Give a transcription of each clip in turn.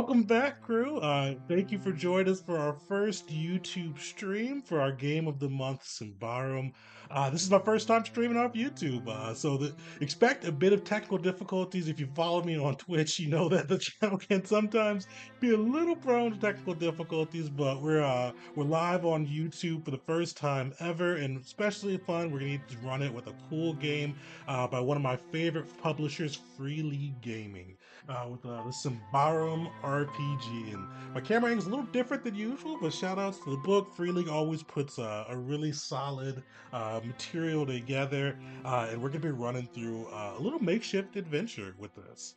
Welcome back, crew. Thank you for joining us for our first YouTube stream for our game of the month, Symbaroum. This is my first time streaming off YouTube, expect a bit of technical difficulties. If you follow me on Twitch, you know that the channel can sometimes be a little prone to technical difficulties, but we're live on YouTube for the first time ever, and especially fun. We're gonna need to run it with a cool game by one of my favorite publishers, Free League Gaming with the Symbaroum RPG. And my camera angle is a little different than usual, but shout outs to the book. Free League always puts a really solid material together, and we're going to be running through a little makeshift adventure with this.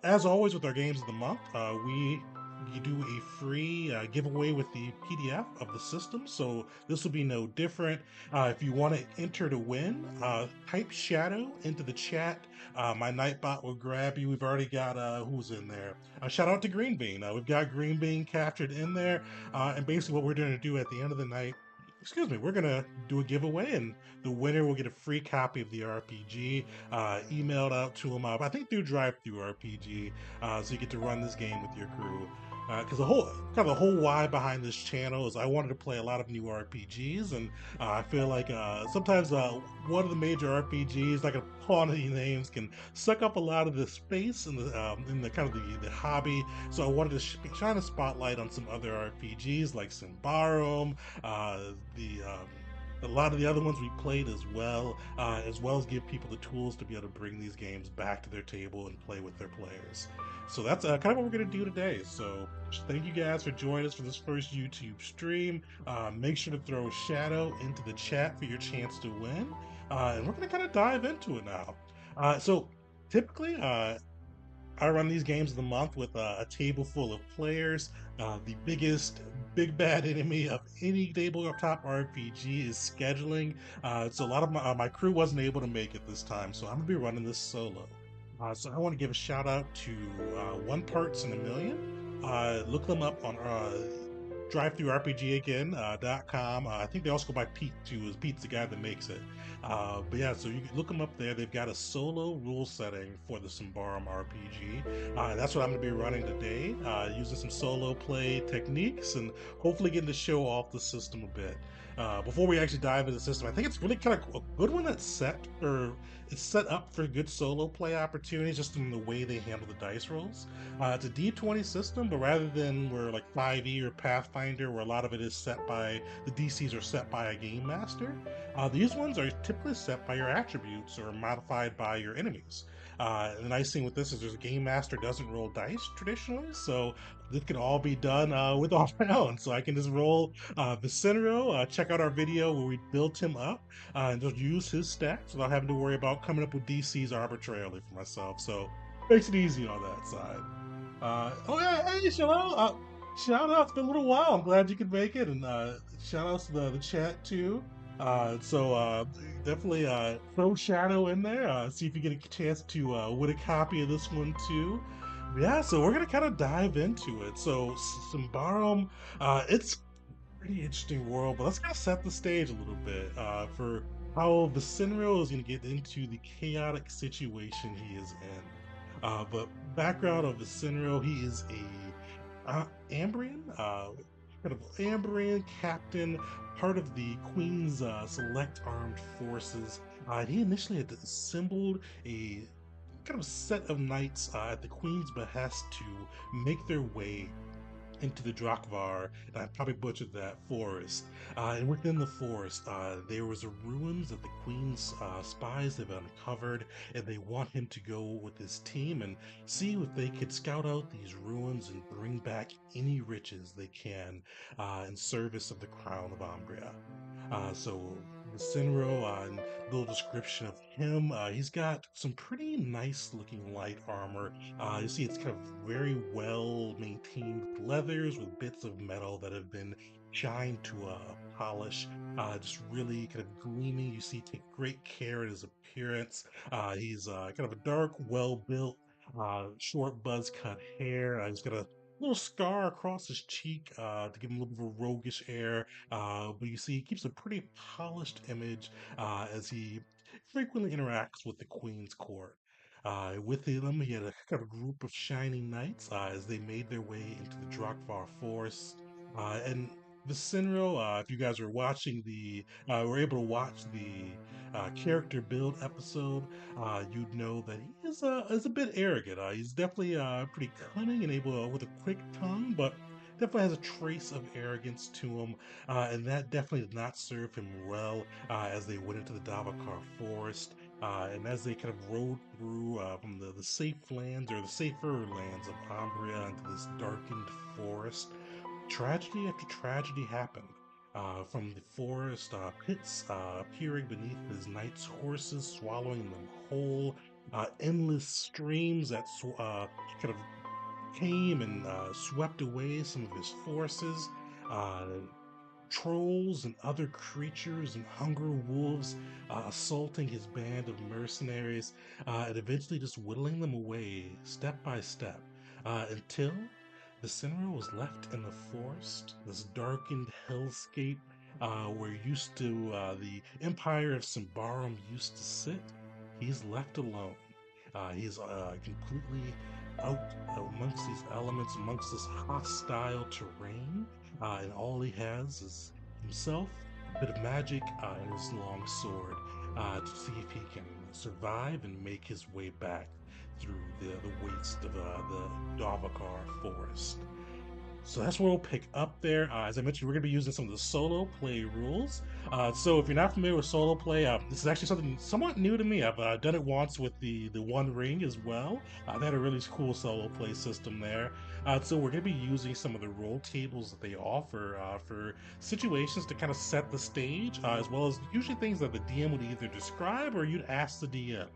As always, with our games of the month, we you do a free giveaway with the PDF of the system, so this will be no different. If you want to enter to win, type Shadow into the chat. My Nightbot will grab you. We've already got who's in there. Shout out to Green Bean. We've got Green Bean captured in there, and basically what we're going to do at the end of the night. Excuse me, we're gonna do a giveaway, and the winner will get a free copy of the RPG emailed out to them. I think through Drive Through RPG, so you get to run this game with your crew. Because the whole why behind this channel is I wanted to play a lot of new RPGs, and I feel like sometimes one of the major RPGs, like a pawn any names, can suck up a lot of the space in the kind of the hobby. So I wanted to shine a spotlight on some other RPGs like Symbaroum, the a lot of the other ones we played as well as give people the tools to be able to bring these games back to their table and play with their players. So that's kind of what we're going to do today. So thank you guys for joining us for this first YouTube stream. Make sure to throw Shadow into the chat for your chance to win. And we're going to kind of dive into it now. So typically, I run these games of the month with a table full of players. The biggest big bad enemy of any tabletop RPG is scheduling. So a lot of my crew wasn't able to make it this time, so I'm gonna be running this solo. So I want to give a shout out to One Parts in a Million. Look them up on drive-through-rpg again .com. I think they also go by Pete too, as Pete's the guy that makes it. But yeah, so you can look them up there. They've got a solo rule setting for the Symbaroum RPG. That's what I'm going to be running today, using some solo play techniques and hopefully getting to show off the system a bit. Before we actually dive into the system, I think it's really kind of a good one that's it's set up for good solo play opportunities just in the way they handle the dice rolls. It's a D20 system, but rather than where like 5e or Pathfinder, where a lot of it is set by the DCs are set by a game master, these ones are typically set by your attributes or modified by your enemies. And the nice thing with this is there's a game master doesn't roll dice traditionally, so this can all be done with all my own. So I can just roll Vicinero, check out our video where we built him up, and just use his stats without having to worry about coming up with DCs arbitrarily for myself. So makes it easy on that side. Oh yeah, hey Shalom. Shout out, it's been a little while. I'm glad you could make it, and shout outs to the chat too. Definitely throw Shadow in there. See if you get a chance to win a copy of this one too. Yeah, so we're gonna kind of dive into it. So Symbaroum, it's a pretty interesting world, but let's kind of set the stage a little bit for how Vicinero is gonna get into the chaotic situation he is in. But background of Vicinero, he is a Ambrian, kind of Ambrian captain, part of the Queen's select armed forces. He initially had assembled a kind of set of knights at the Queen's behest to make their way into the Drakvar, and I probably butchered that forest. And within the forest, there was a ruins that the Queen's spies have uncovered, and they want him to go with his team and see if they could scout out these ruins and bring back any riches they can in service of the crown of Umbria. So Sinro, and a little description of him. He's got some pretty nice looking light armor. You see it's kind of very well maintained leathers with bits of metal that have been shined to a polish. Just really kind of gleaming. You see, take great care in his appearance. He's kind of a dark, well built, short buzz cut hair. He's got a little scar across his cheek to give him a little bit of a roguish air. But you see, he keeps a pretty polished image as he frequently interacts with the Queen's court. With him, he had a kind of group of shining knights as they made their way into the Drakvar forest. And Vicinero, if you guys were watching were able to watch the character build episode, you'd know that he is a bit arrogant. He's definitely pretty cunning and able with a quick tongue, but definitely has a trace of arrogance to him, and that definitely did not serve him well as they went into the Davakar forest. And as they kind of rode through from the safe lands or the safer lands of Umbria into this darkened forest, tragedy after tragedy happened. From the forest, pits appearing beneath his knight's horses, swallowing them whole, endless streams that kind of came and swept away some of his forces. Uh, Trolls and other creatures and hunger wolves assaulting his band of mercenaries and eventually just whittling them away step by step until the Cinema was left in the forest, this darkened hellscape where the Empire of Symbaroum used to sit. He's left alone. He's completely out amongst these elements, amongst this hostile terrain, and all he has is himself, a bit of magic, and his long sword to see if he can survive and make his way back through the waste of the Davakar forest. So that's where we'll pick up there. As I mentioned, we're going to be using some of the solo play rules. So if you're not familiar with solo play, this is actually something somewhat new to me. I've done it once with the One Ring as well. They had a really cool solo play system there. So we're going to be using some of the role tables that they offer for situations to kind of set the stage, as well as usually things that the DM would either describe or you'd ask the DM.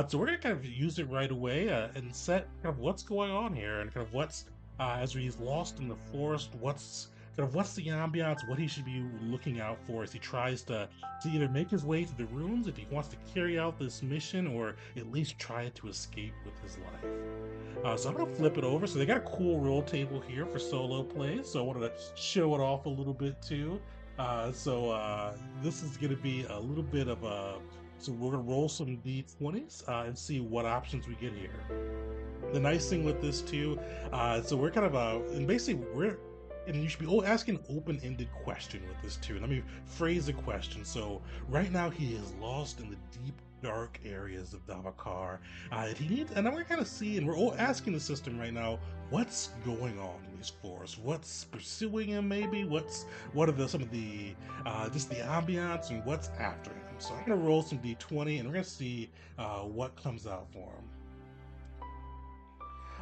So we're gonna kind of use it right away and set kind of what's going on here and kind of what's as he's lost in the forest. What's the ambiance? What he should be looking out for as he tries to either make his way to the ruins if he wants to carry out this mission, or at least try to escape with his life. So I'm gonna flip it over. So they got a cool roll table here for solo play. So I wanted to show it off a little bit too. This is gonna be a little bit of a so we're gonna roll some d20s and see what options we get here. The nice thing with this too, so we're kind of and basically we're and you should be asking an open-ended question with this too. Let me phrase the question. So right now he is lost in the deep, dark areas of Davakar. And I'm gonna kind of see, and we're all asking the system right now, what's going on in these forests? What's pursuing him? Maybe what are some of the just the ambiance and what's after him? So I'm gonna roll some d20 and we're gonna see what comes out for him.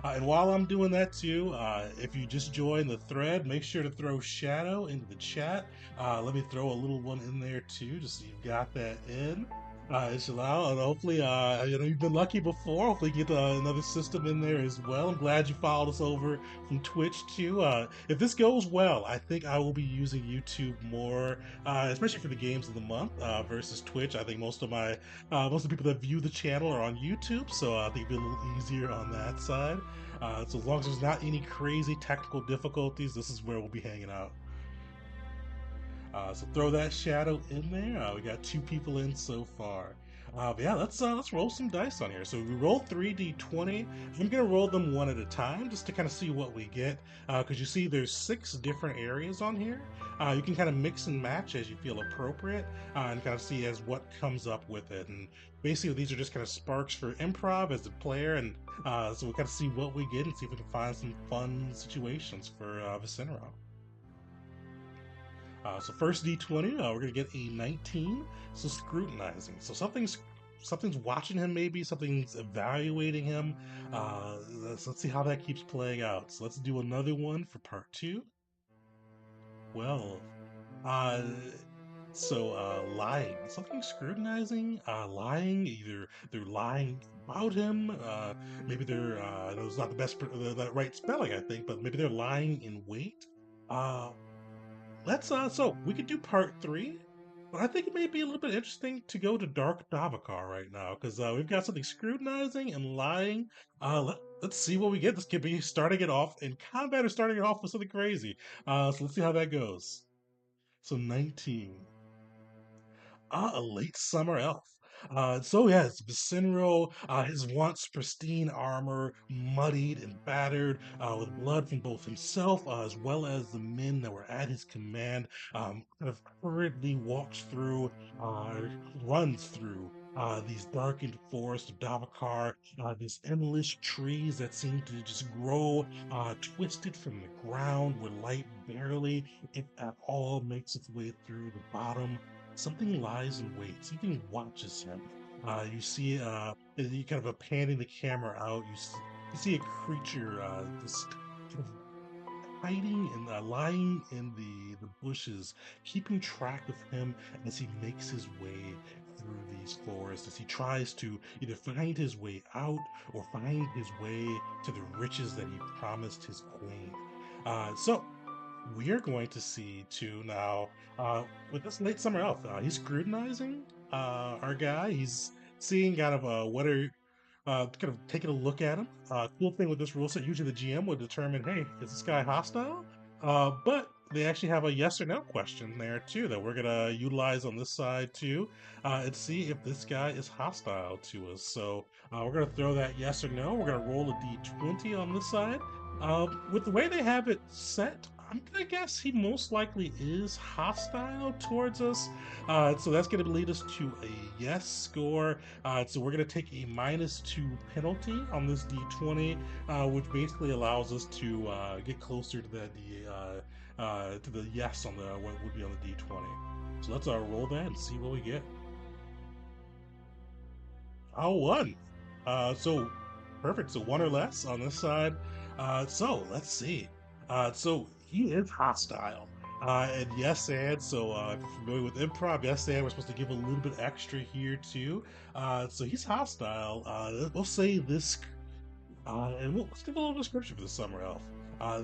And while I'm doing that too, if you just join the thread, make sure to throw Shadow into the chat. Let me throw a little one in there too, just so you've got that in. It's allowed, and hopefully, you've been lucky before. Hopefully, get another system in there as well. I'm glad you followed us over from Twitch too. If this goes well, I think I will be using YouTube more, especially for the games of the month versus Twitch. I think most of the people that view the channel are on YouTube, so I think it'll be a little easier on that side. So as long as there's not any crazy technical difficulties, this is where we'll be hanging out. So throw that shadow in there. We got 2 people in so far. But yeah, let's roll some dice on here. So we roll 3d20. I'm gonna roll them one at a time just to kind of see what we get. Because you see, there's 6 different areas on here. You can kind of mix and match as you feel appropriate, and kind of see as what comes up with it. And basically, these are just kind of sparks for improv as a player, and so we kind of see what we get and see if we can find some fun situations for Vicinero. So first d20, we're gonna get a 19. So scrutinizing. So something's watching him, maybe something's evaluating him. Let's see how that keeps playing out. So let's do another one for part 2. Well, uh, lying. Something scrutinizing. Lying. Either they're lying about him. Maybe they're. That was not the the right spelling, I think, but maybe they're lying in wait. Uh, Let's so we could do part 3, but I think it may be a little bit interesting to go to Dark Davakar right now because we've got something scrutinizing and lying. Let's see what we get. This could be starting it off in combat or starting it off with something crazy. So let's see how that goes. So 19. A late summer elf. So yes, Vicinro, his once pristine armor, muddied and battered, with blood from both himself as well as the men that were at his command, kind of hurriedly walks through, uh, runs through. These darkened forests of Davakar, these endless trees that seem to just grow twisted from the ground, where light barely, if at all, makes its way through the bottom. Something lies in wait. Something watches him. You see, you kind of panning the camera out. You see a creature just kind of hiding and lying in the bushes, keeping track of him as he makes his way through these forests, as he tries to either find his way out or find his way to the riches that he promised his queen. So we are going to see too now with this late summer elf. He's scrutinizing our guy. He's seeing kind of what are kind of taking a look at him. Cool thing with this rule set, usually the GM would determine, hey, is this guy hostile? But they actually have a yes or no question there too that we're gonna utilize on this side too, and see if this guy is hostile to us. So we're gonna throw that yes or no. We're gonna roll a d20 on this side. With the way they have it set, I'm gonna guess he most likely is hostile towards us. So that's gonna lead us to a yes score. So we're going to take a -2 penalty on this d20, which basically allows us to get closer to to the yes on the what would be on the d20. So let's roll that and see what we get. Oh, one. So perfect. So one or less on this side. So let's see. So he is hostile. And yes, and so if you're familiar with improv, yes, and we're supposed to give a little bit extra here too. So he's hostile. We'll say this and let's give a little description for the summer elf.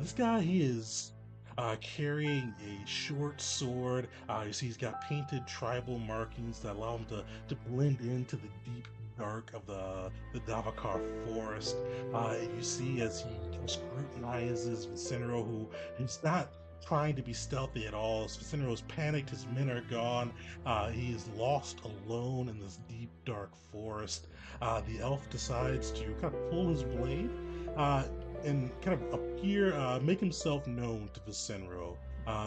This guy, he is carrying a short sword. You see, he's got painted tribal markings that allow him to blend into the deep dark of the Davakar forest. And you see as he kind of scrutinizes Vicinero, who is not trying to be stealthy at all. As Vicenero's panicked, his men are gone. He is lost alone in this deep dark forest. The elf decides to kind of pull his blade uh, and kind of appear, make himself known to Vicenro.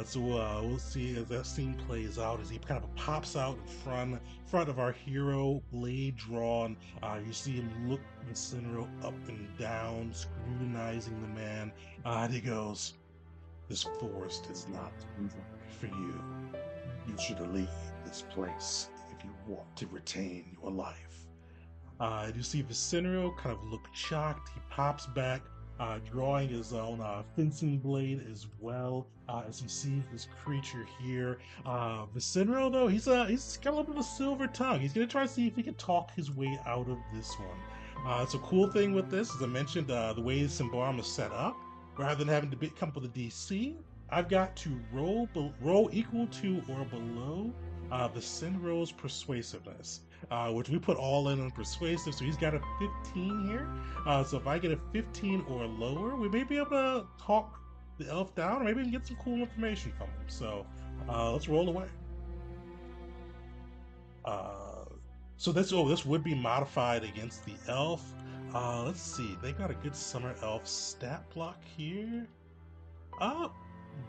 So we'll see as that scene plays out as he kind of pops out in front of our hero, blade drawn. You see him look Vicenro up and down, scrutinizing the man. And he goes, "This forest is not for you. You should leave this place if you want to retain your life." You see Vicenero kind of look shocked. He pops back, drawing his own fencing blade as well as he sees this creature here. Vicenero, though, he's got a little bit of a silver tongue. He's gonna try to see if he can talk his way out of this one. So cool thing with this, as I mentioned, the way Symbaroum is set up, rather than having to come up with a DC, I've got to roll equal to or below Vicenero's persuasiveness, which we put all in on persuasive. So he's got a 15 here. So if I get a 15 or lower, we may be able to talk the elf down, or maybe we can get some cool information from him. So let's roll away. Uh, so this would be modified against the elf. Let's see, they got a good summer elf stat block here. Uh,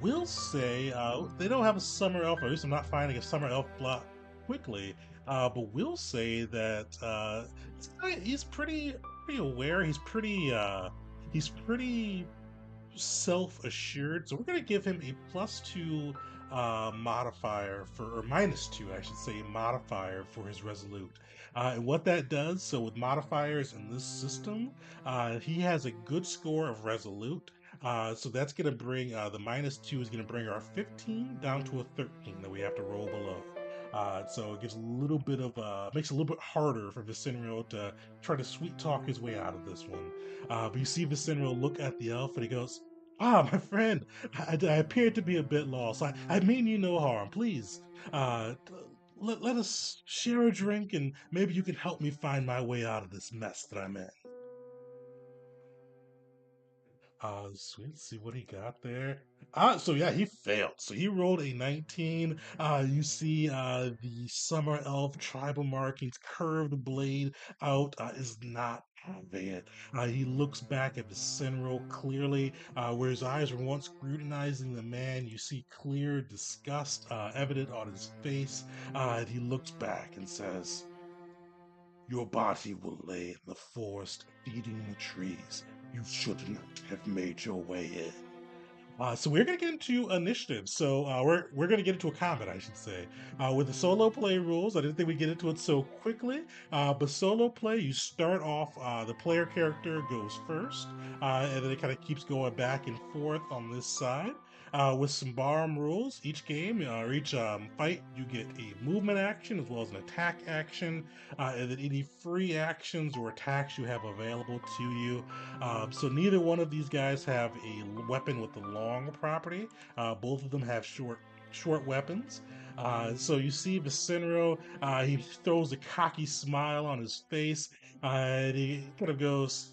will say they don't have a summer elf, or at least I'm not finding a summer elf block quickly. But we'll say that this guy, he's pretty aware. He's pretty self-assured. So we're going to give him a +2 modifier or -2, I should say, modifier for his resolute. And what that does, so with modifiers in this system, he has a good score of resolute. So that's going to bring the -2 is going to bring our 15 down to a 13 that we have to roll below. So it gives a little bit of makes it a little bit harder for Vicenrio to try to sweet talk his way out of this one. But you see Vicenrio look at the elf and he goes, "Ah, my friend, I appear to be a bit lost. I mean you no harm. Please, let us share a drink and maybe you can help me find my way out of this mess that I'm in." So let's see what he got there. So yeah, he failed. So he rolled a 19. You see the summer elf tribal markings, curved blade out is not it. He looks back at the Sinro clearly, where his eyes were once scrutinizing the man. You see clear disgust evident on his face. And he looks back and says, "Your body will lay in the forest, feeding the trees. You should not have made your way in." So we're going to get into initiative. So we're going to get into a combat, I should say, with the solo play rules. I didn't think we'd get into it so quickly, but solo play, you start off. The player character goes first, and then it kind of keeps going back and forth on this side. With some Symbaroum rules, each game or each fight, you get a movement action as well as an attack action, and then any free actions or attacks you have available to you. So neither one of these guys have a weapon with the long property. Both of them have short weapons. So you see Vicinero, he throws a cocky smile on his face, and he kind of goes,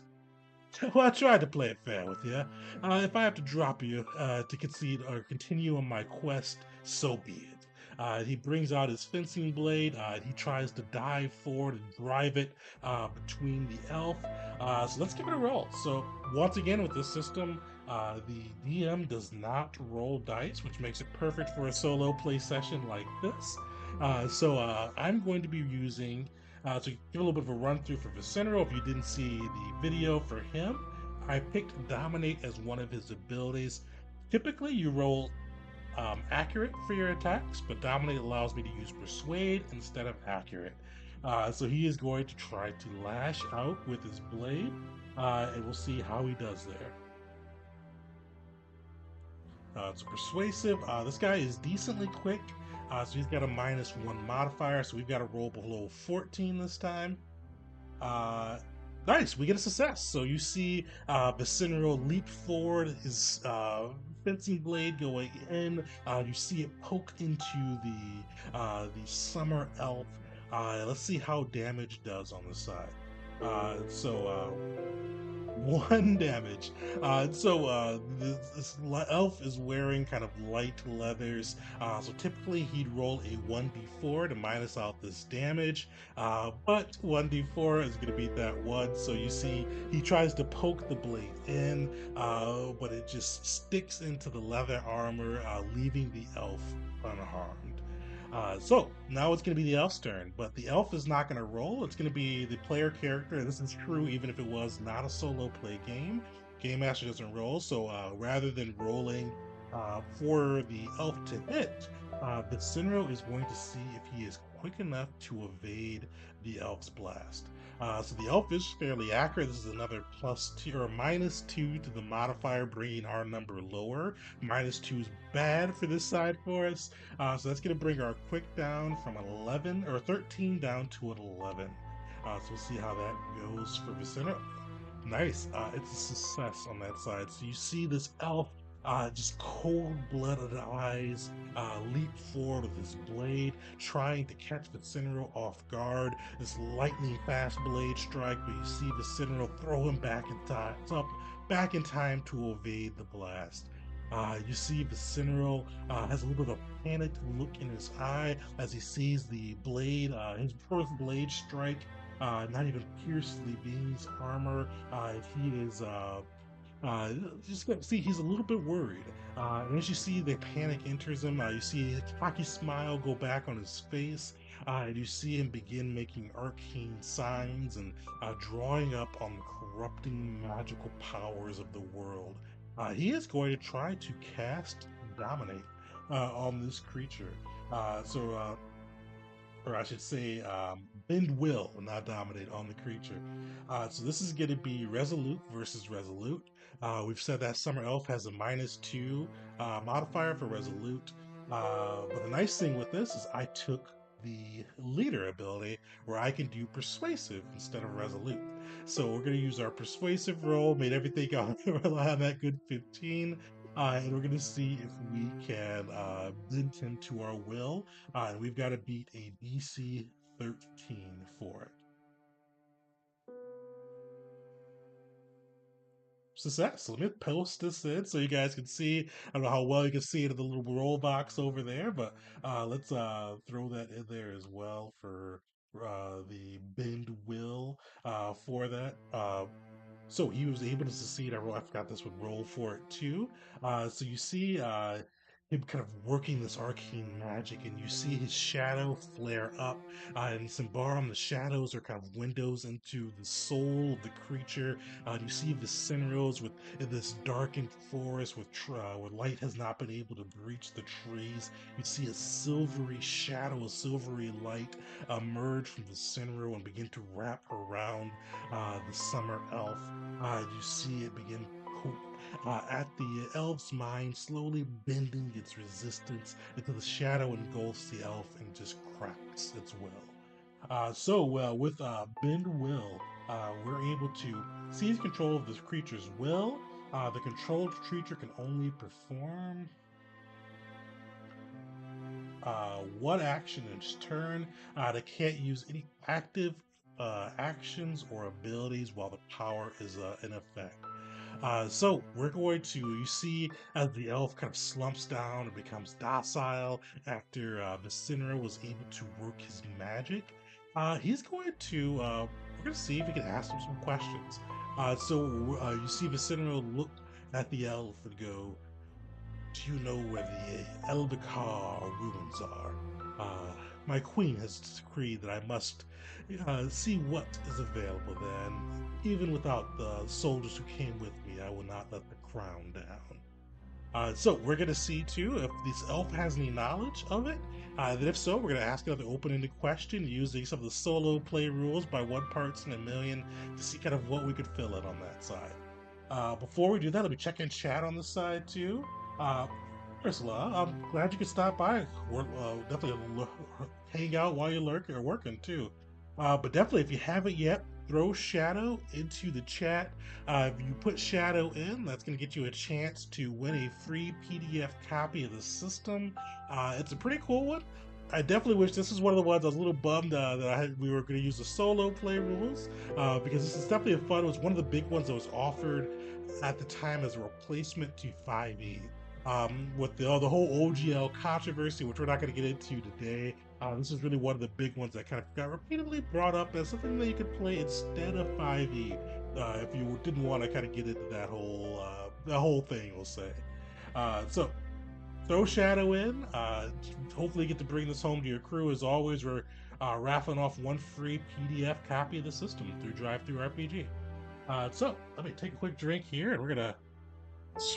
"Well, I tried to play it fair with you. If I have to drop you to concede or continue on my quest, so be it." He brings out his fencing blade. He tries to dive forward and drive it between the elf. So let's give it a roll. So once again, with this system, the DM does not roll dice, which makes it perfect for a solo play session like this. I'm going to be using to give a little bit of a run through for Vicentro, if you didn't see the video for him, I picked Dominate as one of his abilities. Typically, you roll accurate for your attacks, but Dominate allows me to use Persuade instead of accurate. So he is going to try to lash out with his blade, and we'll see how he does there. It's persuasive. This guy is decently quick, so he's got a -1 modifier, so we've got to roll below 14 this time. Uh, nice, we get a success. So you see Vicinero leap forward, his fencing blade going in. You see it poke into the summer elf. Let's see how damage does on the side. One damage. This elf is wearing kind of light leathers. So typically he'd roll a 1d4 to minus out this damage. But 1d4 is going to beat that one. So you see he tries to poke the blade in, but it just sticks into the leather armor, leaving the elf unharmed. So now it's going to be the elf's turn, but the elf is not going to roll. It's going to be the player character. This is true even if it was not a solo play game. Game Master doesn't roll, so rather than rolling for the elf to hit, the Sinro is going to see if he is quick enough to evade the elf's blast. So the elf is fairly accurate. This is another +2 or -2 to the modifier, bringing our number lower. -2 is bad for this side for us. So that's going to bring our quick down from 11 or 13 down to an 11. So we'll see how that goes for Vicino. Nice. It's a success on that side. So you see this elf, just cold-blooded eyes, leap forward with his blade, trying to catch Vicinero off guard. This lightning-fast blade strike, but you see Vicinero throw him back in time, back in time to evade the blast. You see Vicinero has a little bit of a panicked look in his eye as he sees the blade, his first blade strike, not even pierce the being's armor. He is just see he's a little bit worried. And as you see the panic enters him, you see a cocky smile go back on his face, and you see him begin making arcane signs and drawing up on the corrupting magical powers of the world. He is going to try to cast Dominate on this creature. Or I should say, bend will, not dominate on the creature. So this is going to be Resolute versus Resolute. We've said that Summer Elf has a -2 modifier for Resolute. But the nice thing with this is I took the leader ability where I can do persuasive instead of resolute. So we're going to use our persuasive roll, made everything rely on that good 15. And we're going to see if we can bend him to our will, and we've got to beat a DC 13 for it. success. So let me post this in so you guys can see. I don't know how well you can see it in the little roll box over there, but let's throw that in there as well for the bend will for that. So he was able to succeed. I forgot this would roll for it too. So you see him kind of working this arcane magic, and you see his shadow flare up. In Symbaroum, the shadows are kind of windows into the soul of the creature. You see the Cinderals with in this darkened forest where light has not been able to breach the trees. You see a silvery shadow, a silvery light emerge from the Cinderal and begin to wrap around the summer elf. You see it begin at the elf's mind, slowly bending its resistance until the shadow engulfs the elf and just cracks its will. With Bend Will, we're able to seize control of this creature's will. The controlled creature can only perform one action in its turn. They can't use any active actions or abilities while the power is in effect. So we're going to, you see, as the elf kind of slumps down and becomes docile after Vicinera was able to work his magic. He's going to, we're going to see if we can ask him some questions. You see Vicinera look at the elf and go, "Do you know where the Elvikar ruins are? Uh, my queen has decreed that I must see what is available there, and even without the soldiers who came with me, I will not let the crown down." So we're going to see too if this elf has any knowledge of it. Then if so, we're going to ask another open-ended question using some of the solo play rules by one parts in a million to see kind of what we could fill in on that side. Before we do that, let me check in chat on this side too. Uh, Ursula, I'm glad you could stop by. We're definitely hang out while you're lurking or working too. But definitely, if you haven't yet, throw Shadow into the chat. If you put Shadow in, that's going to get you a chance to win a free PDF copy of the system. It's a pretty cool one. I definitely wish this is one of the ones I was a little bummed we were going to use the solo play rules because this is definitely a fun. It was one of the big ones that was offered at the time as a replacement to 5e. With the whole OGL controversy, which we're not going to get into today, this is really one of the big ones that kind of got repeatedly brought up as something that you could play instead of 5e if you didn't want to kind of get into that whole thing, we'll say. So throw Shadow in. Hopefully, you get to bring this home to your crew. As always, we're raffling off one free PDF copy of the system through Drive-Thru RPG. So let me take a quick drink here, and we're gonna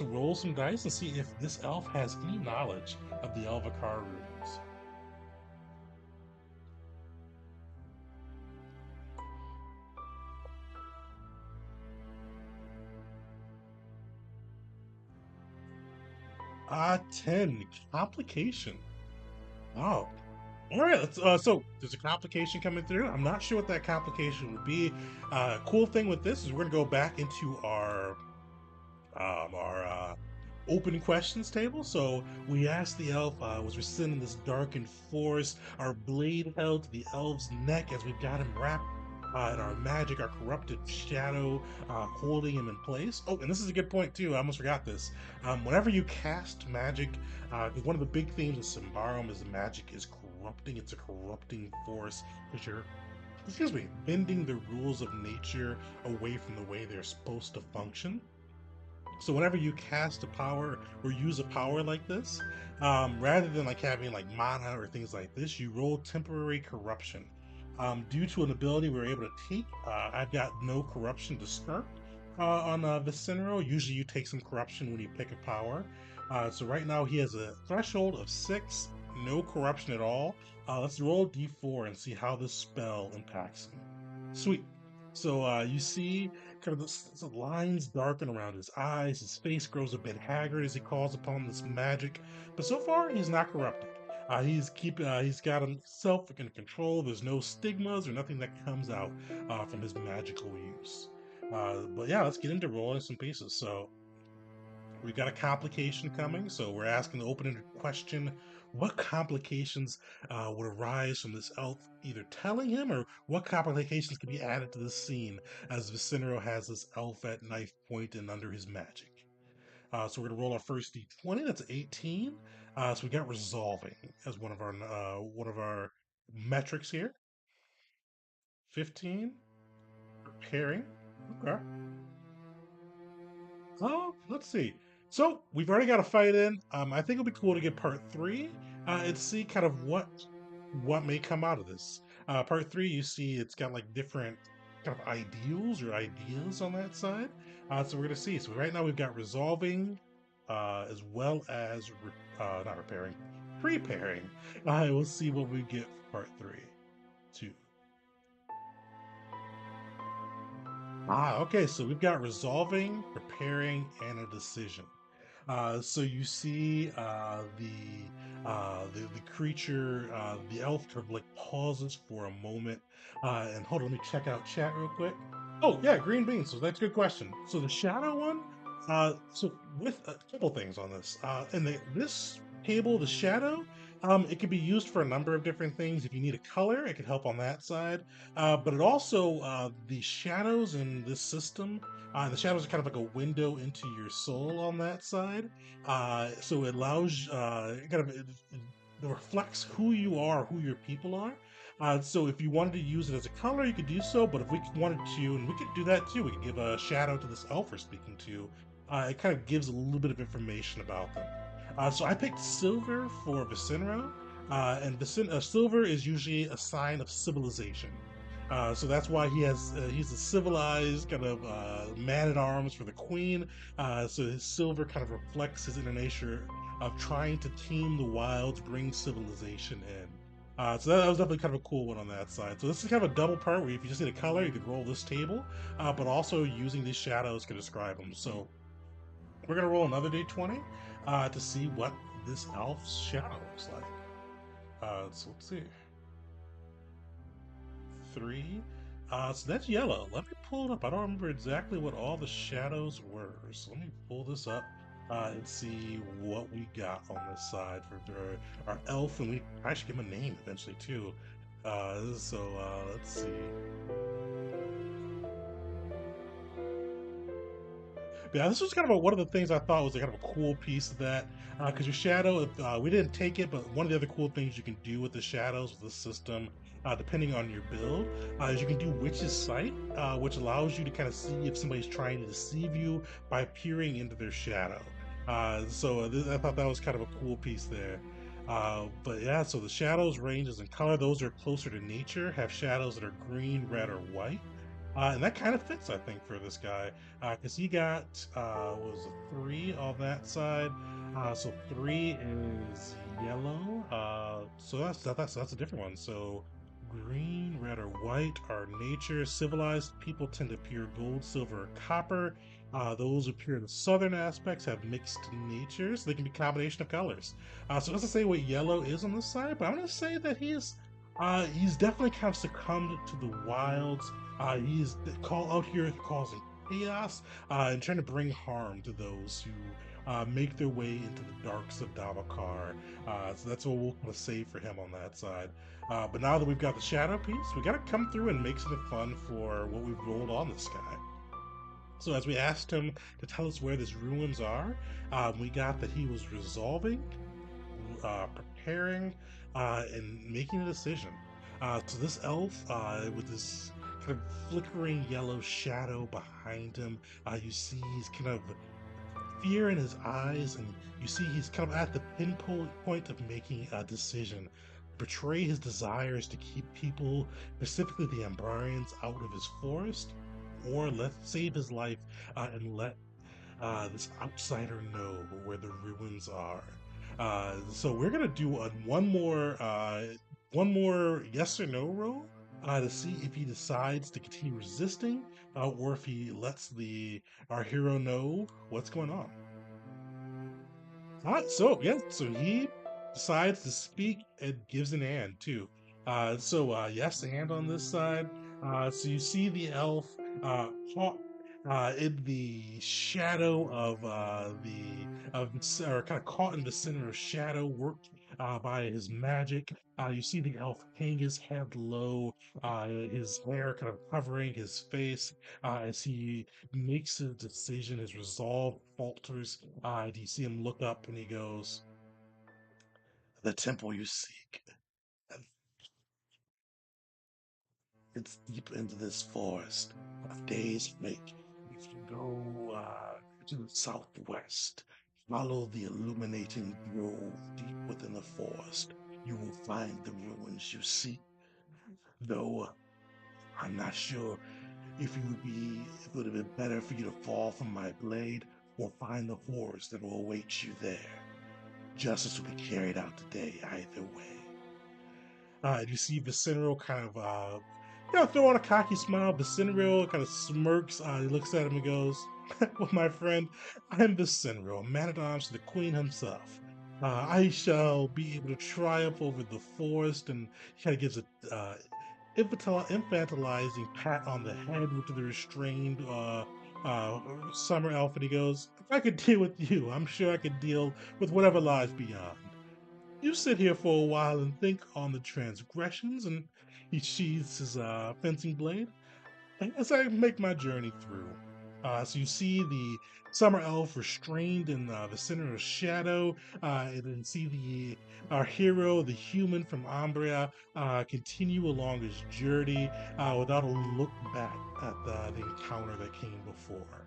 roll some dice and see if this elf has any knowledge of the Elvikar runes. Ah, 10 complication. Oh, all right. So there's a complication coming through. I'm not sure what that complication would be. Cool thing with this is we're gonna go back into our open questions table. So we asked the elf, was we sitting in this darkened forest, our blade held to the elf's neck as we've got him wrapped in our magic, our corrupted shadow holding him in place. Oh, and this is a good point too. I almost forgot this. Whenever you cast magic, one of the big themes of Symbaroum is the magic is corrupting. It's a corrupting force because you're bending the rules of nature away from the way they're supposed to function. So whenever you cast a power or use a power like this, rather than like having like mana or things like this, you roll temporary corruption. Due to an ability we were able to take, I've got no corruption to skirt on Vicinero. Usually you take some corruption when you pick a power. So right now he has a threshold of 6, no corruption at all. Let's roll d4 and see how this spell impacts him. Sweet. So you see kind of the lines darken around his eyes. His face grows a bit haggard as he calls upon this magic. But so far, he's not corrupted. He's got himself in control. There's no stigmas or nothing that comes out from his magical use. But yeah, let's get into rolling some pieces. So we've got a complication coming. So we're asking the open-ended question: what complications would arise from this elf either telling him, or what complications could be added to this scene as Vicinero has this elf at knife point and under his magic. So we're gonna roll our first d20. That's 18. So we got resolving as one of our metrics here. 15. Preparing. Okay. Oh, let's see. So we've already got a fight in. I think it'll be cool to get part three and see kind of what may come out of this. Part three, you see, it's got like different kind of ideals or ideas on that side. So we're gonna see. So right now we've got resolving, as well as not repairing, preparing. We'll see what we get for part three. Two. Okay. So we've got resolving, preparing, and a decision. So you see the creature, the elf, kind of like pauses for a moment, and hold on, let me check out chat real quick. Oh yeah, green beans. So that's a good question. So the shadow one, so with a couple things on this, and this table, the shadow, it can be used for a number of different things. If you need a color, it could help on that side. But it also the shadows in this system, the shadows are kind of like a window into your soul on that side. So it allows, it reflects who you are, who your people are. So if you wanted to use it as a color, you could do so. But if we wanted to, and we could do that too, we could give a shadow to this elf we're speaking to. It kind of gives a little bit of information about them. So I picked silver for Vicinero, silver is usually a sign of civilization. So that's why he's a civilized kind of man at arms for the queen. So his silver kind of reflects his inner nature of trying to tame the wilds, bring civilization in. So that was definitely kind of a cool one on that side. So this is kind of a double part where if you just need a color, you could roll this table, but also using these shadows can describe them. So we're gonna roll another d20 to see what this elf's shadow looks like. So let's see. Three. So that's yellow. Let me pull it up. I don't remember exactly what all the shadows were. So let me pull this up and see what we got on this side for our elf. And I should give him a name eventually too. Let's see. But yeah, this was kind of one of the things I thought was kind of a cool piece of that. Because your shadow, we didn't take it, but one of the other cool things you can do with the shadows with the system, depending on your build, is you can do Witch's Sight, which allows you to kind of see if somebody's trying to deceive you by peering into their shadow. I thought that was kind of a cool piece there. But yeah, so the shadows ranges in color. Those are closer to nature, have shadows that are green, red, or white. And that kind of fits, I think, for this guy, because he got was a three on that side. So three is yellow. So that's a different one. So green, red, or white are nature. Civilized people tend to appear gold, silver, or copper. Those appear in the southern aspects have mixed natures. They can be a combination of colors. So it doesn't say what yellow is on this side, but I'm going to say that he's definitely kind of succumbed to the wilds. He's call out here causing chaos and trying to bring harm to those who make their way into the darks of Davokar. So that's what we'll kind of say for him on that side. But now that we've got the shadow piece, we got to come through and make something fun for what we've rolled on this guy. So as we asked him to tell us where these ruins are, we got that he was resolving, preparing, and making a decision. So this elf, with this kind of flickering yellow shadow behind him, you see he's kind of fear in his eyes, and you see he's kind of at the pinpoint point of making a decision. Betray his desires to keep people, specifically the Ambrarians, out of his forest, or let save his life and let this outsider know where the ruins are. So we're gonna do one more yes or no roll to see if he decides to continue resisting, or if he lets the our hero know what's going on. So he decides to speak and gives an and too. Yes, and on this side. So you see the elf caught in the shadow of or kind of caught in the center of shadow, work by his magic. You see the elf hang his head low, his hair kind of covering his face as he makes a decision. His resolve falters. Do you see him look up and he goes, "The temple you seek, it's deep into this forest. A day's hike. If you go to the southwest, follow the illuminating grove deep within the forest, you will find the ruins you seek. Though I'm not sure if it would have been better for you to fall from my blade or find the horrors that will await you there. Justice will be carried out today either way." You see Vicinero kind of, throw on a cocky smile. Vicinero kind of smirks. He looks at him and goes, "Well, my friend, I'm Vicinero, man at arms to the queen himself. I shall be able to triumph over the forest." And he kind of gives a infantilizing pat on the head with the restrained uh, summer elf, and he goes, "If I could deal with you, I'm sure I could deal with whatever lies beyond. You sit here for a while and think on the transgressions," and he sheathes his fencing blade, "as I make my journey through." So you see the summer elf restrained in the center of shadow, and then see our hero, the human from Umbria, continue along his journey without a look back at the encounter that came before.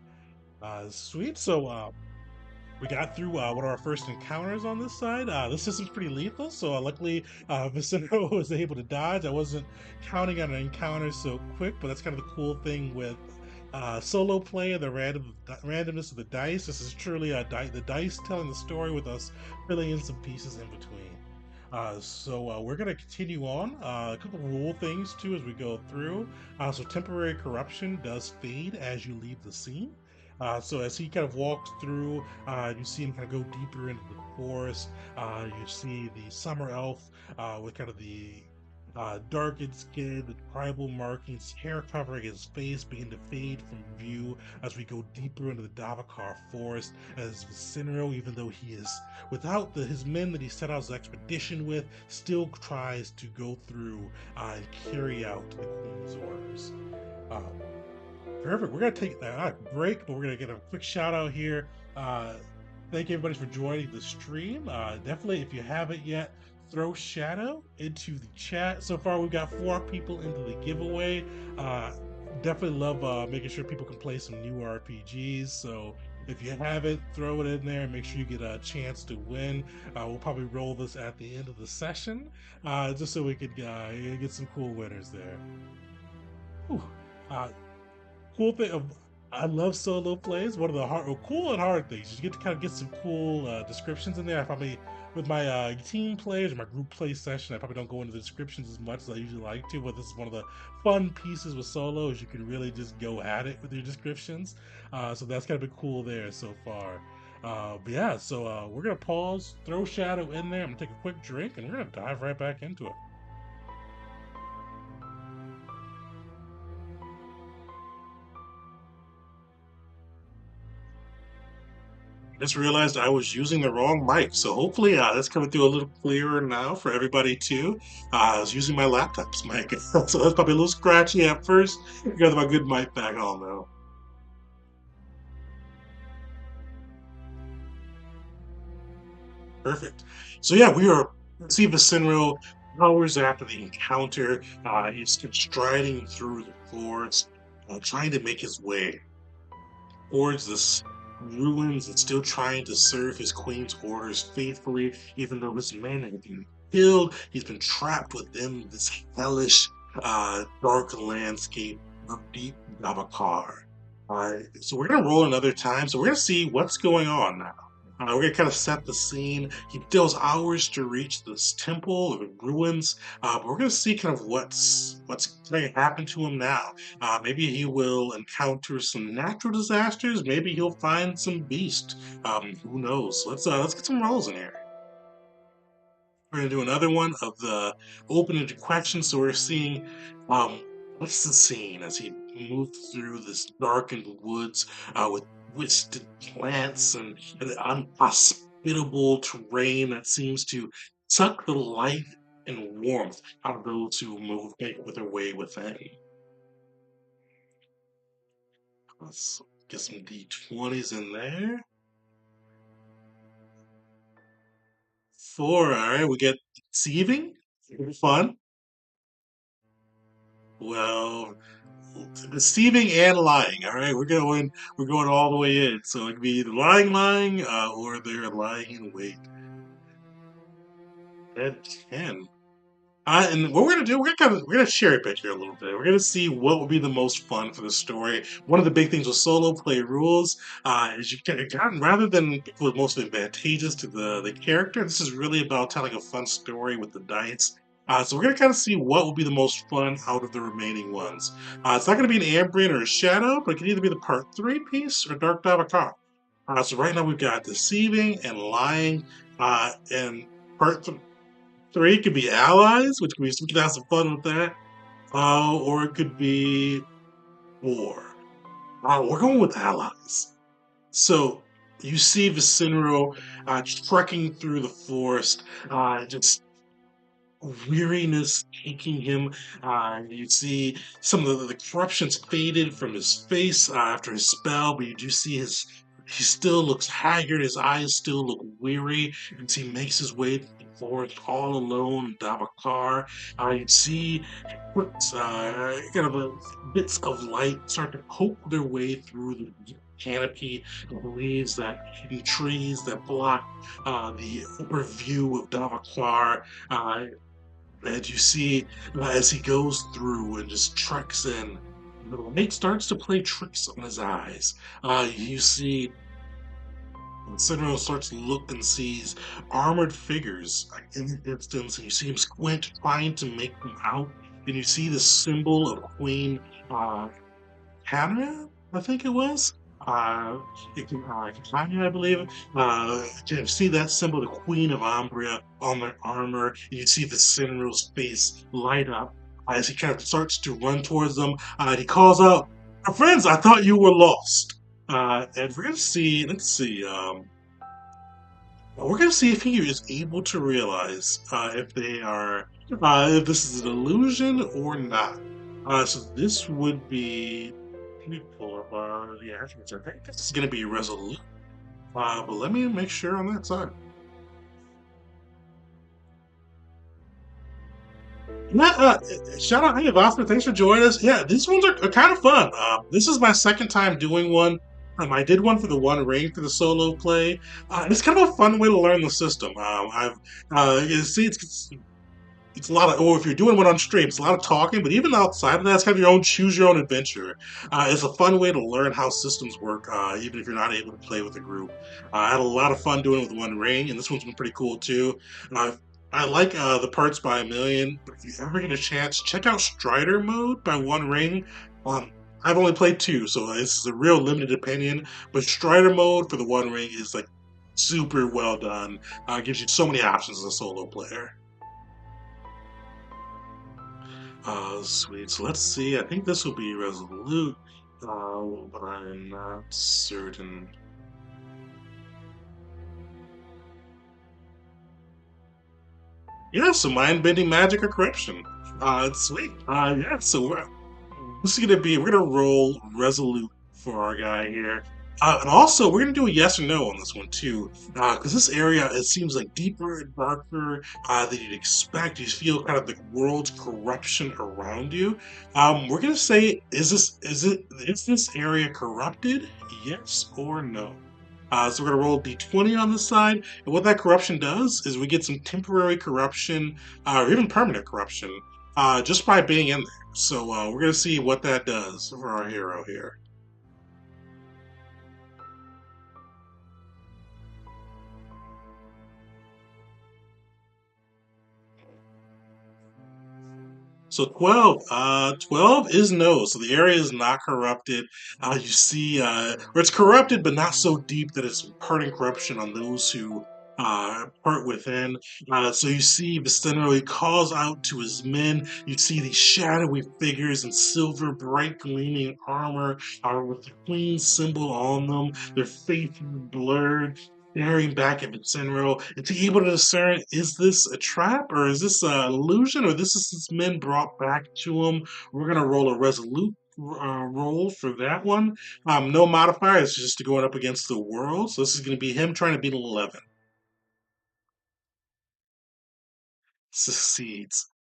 Sweet. So we got through one of our first encounters on this side. This system's pretty lethal, so luckily Vicento was able to dodge. I wasn't counting on an encounter so quick, but that's kind of the cool thing with solo play and the randomness of the dice. This is truly the dice telling the story with us filling in some pieces in between. So we're going to continue on. A couple rule things too as we go through. So temporary corruption does fade as you leave the scene. So as he kind of walks through, you see him kind of go deeper into the forest. You see the summer elf with kind of the darkened skin, the tribal markings, hair covering his face begin to fade from view as we go deeper into the Davakar forest. As Vicinero, even though he is without his men that he set out his expedition with, still tries to go through and carry out the Queen's orders. Uh, Perfect. We're gonna take a break, but we're gonna get a quick shout out here. Thank everybody for joining the stream. Definitely, if you haven't yet, throw Shadow into the chat. So far, we've got 4 people into the giveaway. Uh, Definitely love making sure people can play some new RPGs. So if you haven't, throw it in there and make sure you get a chance to win. We'll probably roll this at the end of the session, just so we could get some cool winners there. Whew. Uh, Cool thing of I love solo plays. One of the cool and hard things. You get to kind of get some cool descriptions in there. I probably with my team plays or my group play session, I probably don't go into the descriptions as much as I usually like to. But this is one of the fun pieces with solo is you can really just go at it with your descriptions. So that's kind of been cool there so far. But yeah, so we're gonna pause, throw Shadow in there. I'm gonna take a quick drink, and we're gonna dive right back into it. Just realized I was using the wrong mic, so hopefully that's coming through a little clearer now for everybody too. I was using my laptop's mic, so that's probably a little scratchy at first. Got my good mic back on though. Perfect. So yeah, we are see Vicinro hours after the encounter. He's striding through the forest, trying to make his way towards this ruins and still trying to serve his queen's orders faithfully, even though his men have been killed. He's been trapped within this hellish, dark landscape of deep Nabakar. So we're gonna roll another time. So we're gonna see what's going on now. We're gonna kind of set the scene. He still has hours to reach this temple or the ruins, but we're gonna see kind of what's going to happen to him now. Maybe he will encounter some natural disasters. Maybe he'll find some beast. Who knows? Let's get some rolls in here. We're gonna do another one of the open-ended questions. So we're seeing um, what's the scene as he moves through this darkened woods with twisted plants and an unhospitable terrain that seems to suck the light and warmth out of those who move with their way within. Let's get some D20s in there. Four, all right, we get deceiving. Fun. Well, deceiving and lying. All right, we're going all the way in. So it could be either lying, or they're lying in wait. At 10. And what we're gonna do, we're gonna cherry pick here a little bit. We're gonna see what would be the most fun for the story. One of the big things with solo play rules is rather than pick what's most advantageous to the character. This is really about telling a fun story with the dice. So we're gonna kind of see what will be the most fun out of the remaining ones. It's not gonna be an Ambrian or a Shadow, but it can either be the Part 3 piece or Dark Davakar. So right now we've got deceiving and lying, and part three could be allies, which we could have some fun with that. Or it could be war. We're going with allies. So you see Vicinero trekking through the forest, just weariness taking him. You see some of the corruption's faded from his face after his spell, but you do see he still looks haggard, his eyes still look weary as he makes his way through the forest all alone in Davakar. You see kind of bits of light start to poke their way through the canopy of leaves that and trees that block the upper view of Davakar. And you see as he goes through and just treks in, the light starts to play tricks on his eyes. You see Sentinel starts to look and sees armored figures in the distance, and you see him squint, trying to make them out. And you see the symbol of Queen uh, Hannah, I think it was. Hannah, I believe. You see that symbol, the Queen of Umbria, on their armor. And you see the Sentinel's face light up as he kind of starts to run towards them. He calls out, "My friends, I thought you were lost." And we're gonna see. Let's see. We're gonna see if he is able to realize if they are, if this is an illusion or not. So this would be. Let me pull up the actions. I think this is gonna be resolute. But let me make sure on that side. Yeah, shout out, hey, Oscar, thanks for joining us. Yeah, these ones are kind of fun. This is my second time doing one. I did one for the One Ring for the solo play. It's kind of a fun way to learn the system. You see, it's a lot of, or if you're doing one on stream, it's a lot of talking, but even outside of that, it's kind of your own choose your own adventure. It's a fun way to learn how systems work, even if you're not able to play with a group. I had a lot of fun doing it with One Ring, and this one's been pretty cool too. Uh, I like the parts by a million, but if you ever get a chance, check out Strider mode by One Ring. I've only played two, so this is a real limited opinion, but Strider mode for the One Ring is like super well done. Gives you so many options as a solo player. Sweet. So let's see. I think this will be resolute, but I'm not certain. Yeah, so mind bending magic or corruption. Sweet. Yeah. So this is gonna be. We're gonna roll resolute for our guy here. And also, we're gonna do a yes or no on this one too, because this area it seems like deeper and darker than you'd expect. You feel kind of the world's corruption around you. We're gonna say, is this area corrupted? Yes or no? So we're gonna roll d20 on this side, and what that corruption does is we get some temporary corruption, or even permanent corruption, just by being in there. So we're gonna see what that does for our hero here. So 12, 12 is no. So the area is not corrupted. You see, or it's corrupted, but not so deep that it's imparting corruption on those who part within. So you see, Vicentro, he calls out to his men. You see these shadowy figures in silver, bright gleaming armor with the queen symbol on them. Their faces blurred. staring back at Vincero. Is he able to discern, is this a trap or is this an illusion or this is his men brought back to him? We're going to roll a resolute roll for that one. No modifier, it's just going up against the world. So this is going to be him trying to beat 11. Succeeds.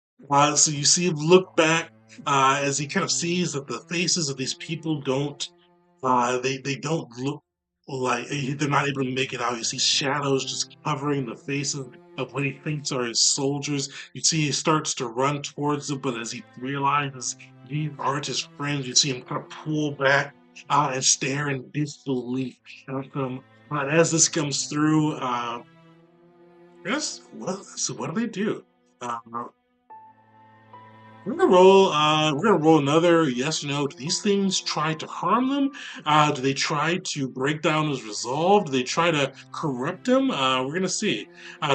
So you see him look back as he kind of sees that the faces of these people don't they don't look like they're not able to make it out. You see shadows just covering the faces of what he thinks are his soldiers. You see he starts to run towards them, but as he realizes these aren't his friends, you see him kind of pull back and stare in disbelief at them. But as this comes through, yes, what do they do? Uh, we're gonna roll another yes or no. Do these things try to harm them? Do they try to break down his resolve? Do they try to corrupt him? We're gonna see.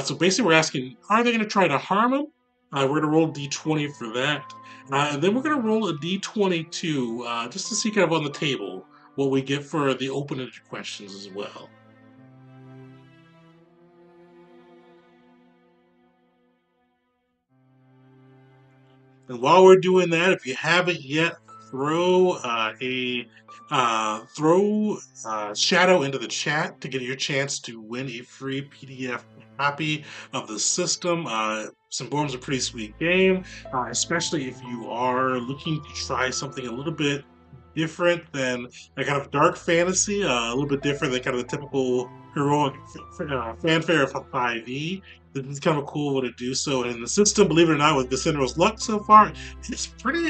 So basically, we're asking: are they gonna try to harm him? We're gonna roll d20 for that, and then we're gonna roll a d22 just to see kind of on the table what we get for the open-ended questions as well. And while we're doing that, if you haven't yet, throw a throw Shadow into the chat to get your chance to win a free PDF copy of the system. Symbarum's a pretty sweet game, especially if you are looking to try something a little bit different than a kind of dark fantasy, a little bit different than kind of the typical heroic fanfare of 5e. This is kind of a cool way to do so. And the system, believe it or not, with Vicendra's luck so far, it's pretty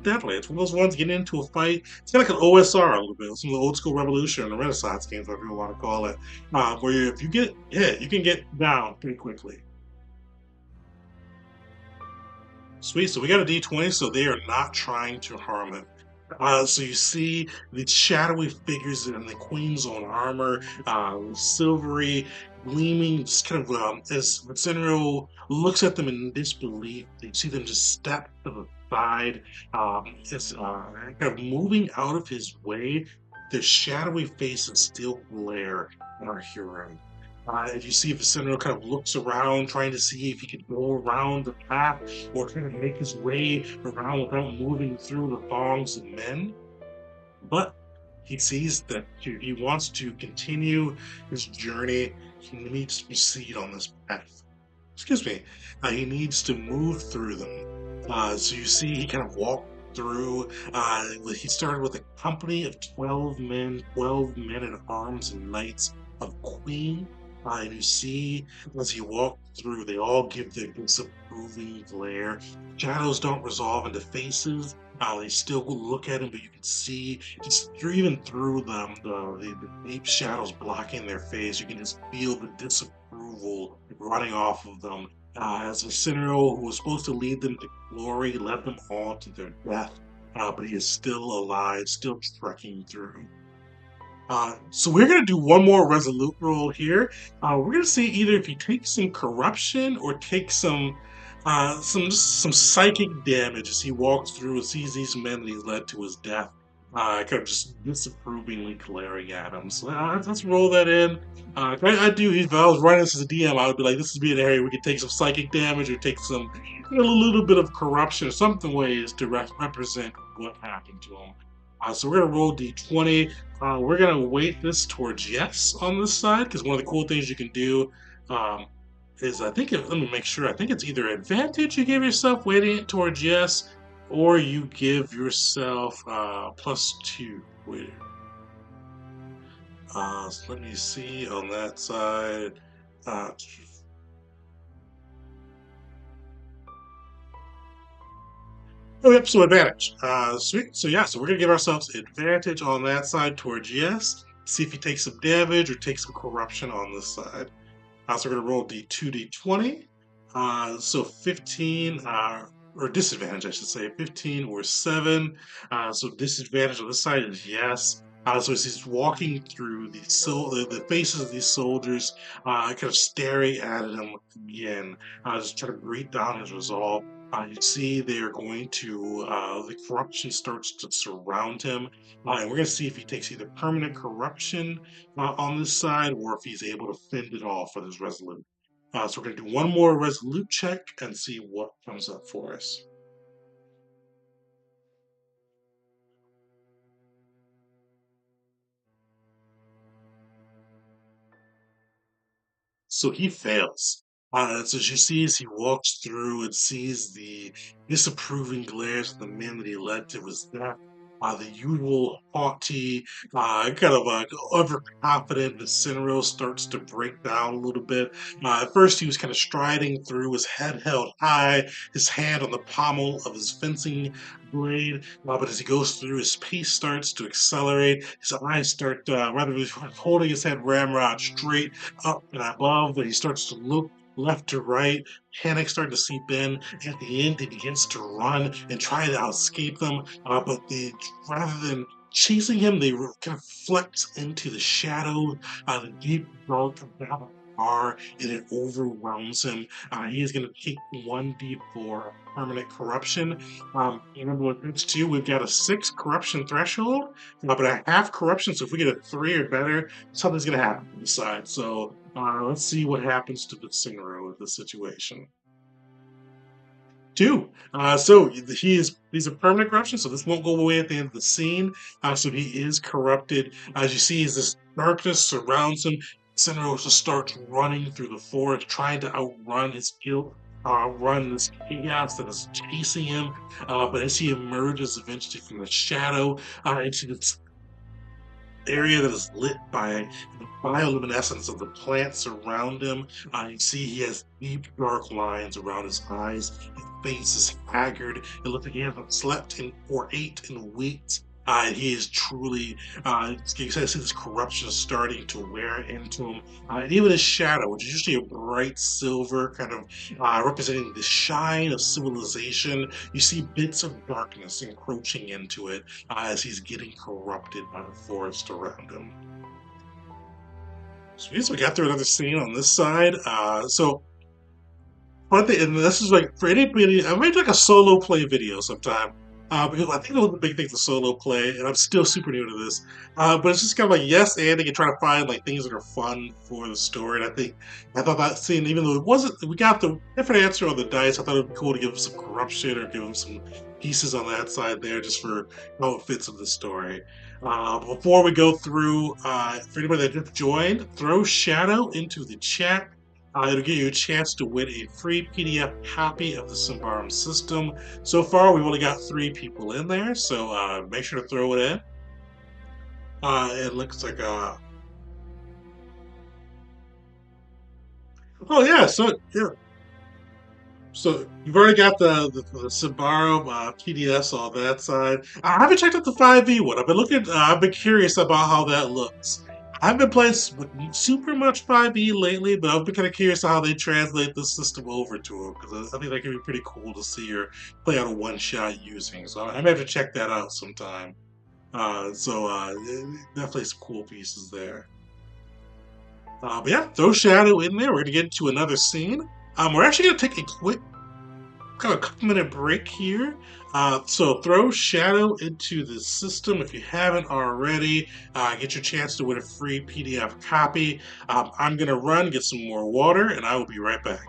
deadly. It's one of those ones getting into a fight. It's kind of like an OSR a little bit, some of the old school Revolution and Renaissance games, whatever you want to call it, where if you get hit, you can get down pretty quickly. Sweet. So we got a D20, so they are not trying to harm him. So you see the shadowy figures in the Queen's own armor, silvery, gleaming, just kind of as Vicenrio looks at them in disbelief, you see them just step to the side, as kind of moving out of his way. Their shadowy faces still glare at our hero. As you see Vicenrio kind of looks around, trying to see if he could go around the path or trying to make his way around without moving through the throngs of men. But he sees that he wants to continue his journey. He needs to proceed on this path. Excuse me. He needs to move through them. So you see, he kind of walked through. He started with a company of 12 men at arms and knights of Queen. And you see, as he walked through, they all give their disapproving glare. Shadows don't resolve into faces. They still look at him, but you can see just through, even through them, the deep shadows blocking their face. You can just feel the disapproval running off of them. As a Cinero who was supposed to lead them to glory, led them all to their death, but he is still alive, still trekking through. So we're gonna do one more resolute roll here. We're gonna see either if he takes some corruption or takes some psychic damage as he walks through and sees these men that he's led to his death. Kind of just disapprovingly glaring at him. So let's roll that in. I do. If I was running this as a DM, I would be like, "This is being an area we could take some psychic damage or take some a little bit of corruption or something ways to represent what happened to him." So we're gonna roll d20. We're gonna weight this towards yes on this side because one of the cool things you can do um, is let me make sure. I think it's either advantage you give yourself weighting it towards yes, or you give yourself +2 weighting. So let me see on that side. Uh, Oh, yep, so advantage. Sweet. So yeah, so we're gonna give ourselves advantage on that side towards yes. See if he takes some damage or takes some corruption on this side. So we're gonna roll d2, d20. So 15, or disadvantage, I should say, 15 or 7. So disadvantage on this side is yes. So as he's walking through the faces of these soldiers, kind of staring at him again, just trying to breathe down his resolve. You see they're going to, the corruption starts to surround him. And we're going to see if he takes either permanent corruption on this side or if he's able to fend it off with his resolute. So we're going to do one more resolute check and see what comes up for us. So he fails. So as you see, as he walks through and sees the disapproving glares of the men that he led to his death, the usual haughty, kind of overconfident Vicinero starts to break down a little bit. At first, he was kind of striding through, his head held high, his hand on the pommel of his fencing blade. But as he goes through, his pace starts to accelerate. His eyes start, rather than holding his head ramrod straight up and above, but he starts to look left to right, panic starting to seep in. At the end, he begins to run and try to escape them, but they, rather than chasing him, they kind of flex into the shadow, the deep dark valley bar, and it overwhelms him. He is going to take 1d4 permanent corruption. Remember what it's to, we've got a 6 corruption threshold, but a half corruption, so if we get a 3 or better, something's going to happen on the side. So let's see what happens to Vitsingro with this situation. 2. So he's a permanent corruption, so this won't go away at the end of the scene. So he is corrupted. As you see, as this darkness surrounds him, Cinerosa starts running through the forest, trying to outrun his guilt, run this chaos that is chasing him. But as he emerges eventually from the shadow into this area that is lit by the bioluminescence of the plants around him. You see he has deep dark lines around his eyes. His face is haggard. It looks like he hasn't slept in or ate in weeks. He is truly, you can see this corruption is starting to wear into him. And even his shadow, which is usually a bright silver, kind of representing the shine of civilization, you see bits of darkness encroaching into it as he's getting corrupted by the forest around him. Sweet, so we got through another scene on this side. So one thing, and this is like for anybody, I made like a solo play video sometime. Because I think one of the big things to solo play, and I'm still super new to this, but it's just kind of like yes anding and trying to find like things that are fun for the story. And I thought that scene, even though it wasn't, we got the different answer on the dice. I thought it'd be cool to give him some corruption or give him some pieces on that side there, just for how it fits in the story. Before we go through, for anybody that just joined, throw Shadow into the chat. It'll give you a chance to win a free PDF copy of the Symbaroum system. So far, we've only got 3 people in there, so make sure to throw it in. It looks like oh yeah, so yeah, so you've already got the Symbaroum PDS on that side. I haven't checked out the 5e one. I've been looking. I've been curious about how that looks. I haven't been playing super much 5e lately, but I've been kind of curious how they translate the system over to it because I think that could be pretty cool to see or play out a one shot using. So I may have to check that out sometime. Definitely some cool pieces there. But yeah, throw Shadow in there. We're gonna get into another scene. We're actually gonna take a quick got a couple-minute break here. So throw Shadow into the system if you haven't already. Get your chance to win a free PDF copy. I'm going to run, get some more water, and I will be right back.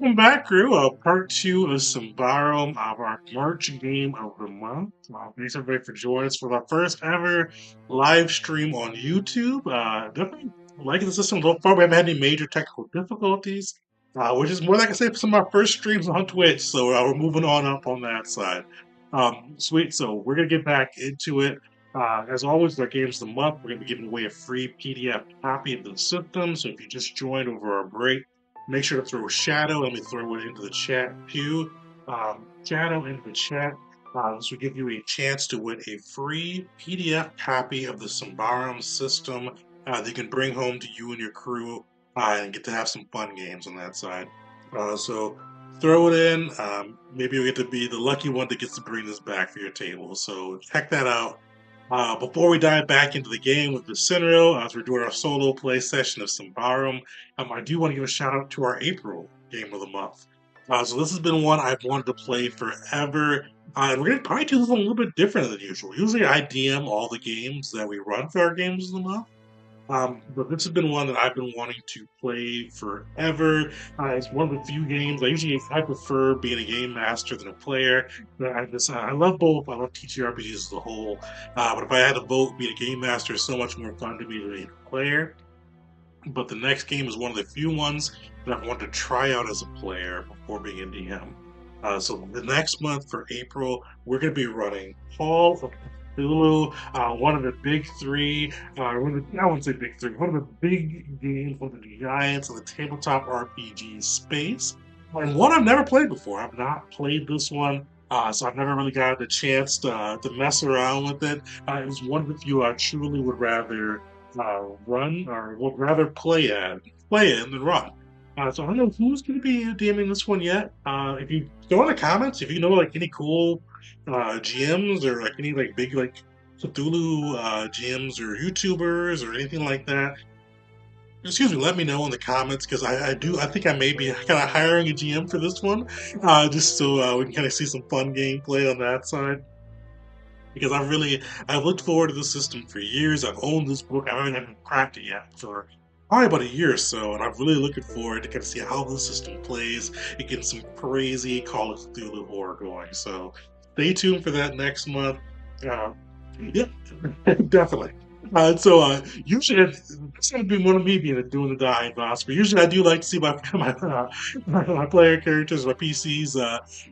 Welcome back, crew. Part two of Symbaroum of our March game of the month. Thanks everybody for joining us for our first ever live stream on YouTube. Definitely liking the system so far. We haven't had any major technical difficulties, which is more like I said, some of our first streams on Twitch. So we're moving on up on that side. Sweet. So we're gonna get back into it. As always, our games of the month, we're gonna be giving away a free PDF copy of the system. So if you just joined over our break, make sure to throw Shadow. Let me throw it into the chat too. Shadow into the chat. This will give you a chance to win a free PDF copy of the Symbaroum system that you can bring home to you and your crew and get to have some fun games on that side. So throw it in. Maybe you'll get to be the lucky one that gets to bring this back for your table. So check that out. Before we dive back into the game with Vicinero, as we're doing our solo play session of Symbaroum, I do want to give a shout out to our April game of the month. So this has been one I've wanted to play forever. And we're going to probably do this one a little bit different than usual. Usually I DM all the games that we run for our games of the month. But this has been one that I've been wanting to play forever. It's one of the few games I prefer being a game master than a player. I love both. I love TTRPGs as a whole. But if I had to vote, being a game master is so much more fun to me than being a player. But the next game is one of the few ones that I want to try out as a player before being a DM. So the next month for April, we're going to be running Hall of Cthulhu, one of the big three. I wouldn't say big three, one of the big games, one of the giants of the tabletop RPG space. And one I've never played before. I've not played this one. So I've never really got the chance to mess around with it. It was one of the few I truly would rather run or would rather play in than run. So I don't know who's going to be DMing this one yet. If you throw in the comments, if you know like any cool GMs or like any like big like Cthulhu GMs or YouTubers or anything like that, excuse me, let me know in the comments because I think I may be kind of hiring a GM for this one, just so we can kind of see some fun gameplay on that side because I've looked forward to this system for years. I've owned this book. I haven't cracked it yet for probably about a year or so, and I'm really looking forward to kind of see how the system plays and get some crazy Call of Cthulhu horror going. So stay tuned for that next month. Uh, yeah, definitely. Usually it's gonna be one of me being doing the dying boss, but usually I do like to see my player characters, my PCs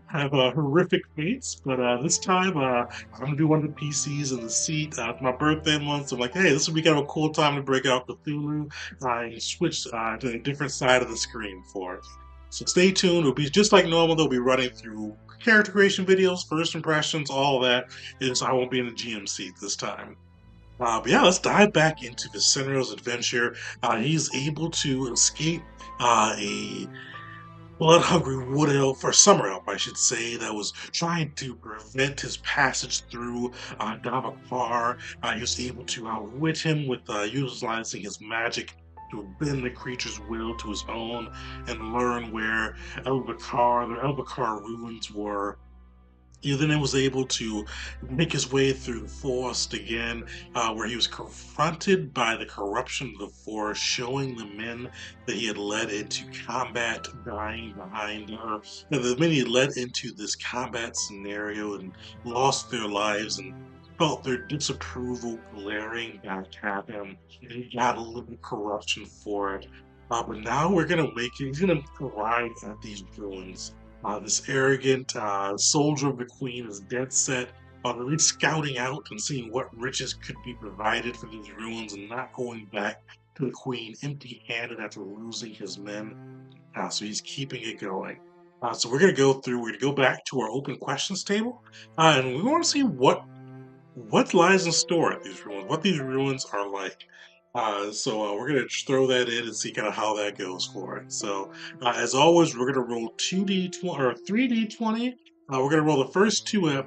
have horrific fates. But this time I'm gonna do one of the PCs in the seat. It's my birthday month, so I'm like, hey, this would be kind of a cool time to break out Cthulhu and switch to a different side of the screen for it. So stay tuned. It'll be just like normal. They'll be running through character creation videos, first impressions, all of that. And so I won't be in the GM seat this time. But yeah, let's dive back into Vicenro's adventure. He's able to escape a blood-hungry wood elf, or summer elf, I should say, that was trying to prevent his passage through Davakar. He was able to outwit him with utilizing his magic to bend the creature's will to his own and learn where the Elbakar ruins were. He then was able to make his way through the forest again, where he was confronted by the corruption of the forest, showing the men that he had led into combat dying behind her. And the men he led into this combat scenario and lost their lives and felt their disapproval glaring back at him. And he got a little corruption for it. But now he's gonna arrive at these ruins. This arrogant soldier of the queen is dead set on at least scouting out and seeing what riches could be provided for these ruins and not going back to the queen empty handed after losing his men. So he's keeping it going. So we're going to go back to our open questions table, and we want to see what lies in store at these ruins, what these ruins are like. We're going to throw that in and see kind of how that goes for it. So as always, we're going to roll 2d20 or 3d20. We're going to roll the first two right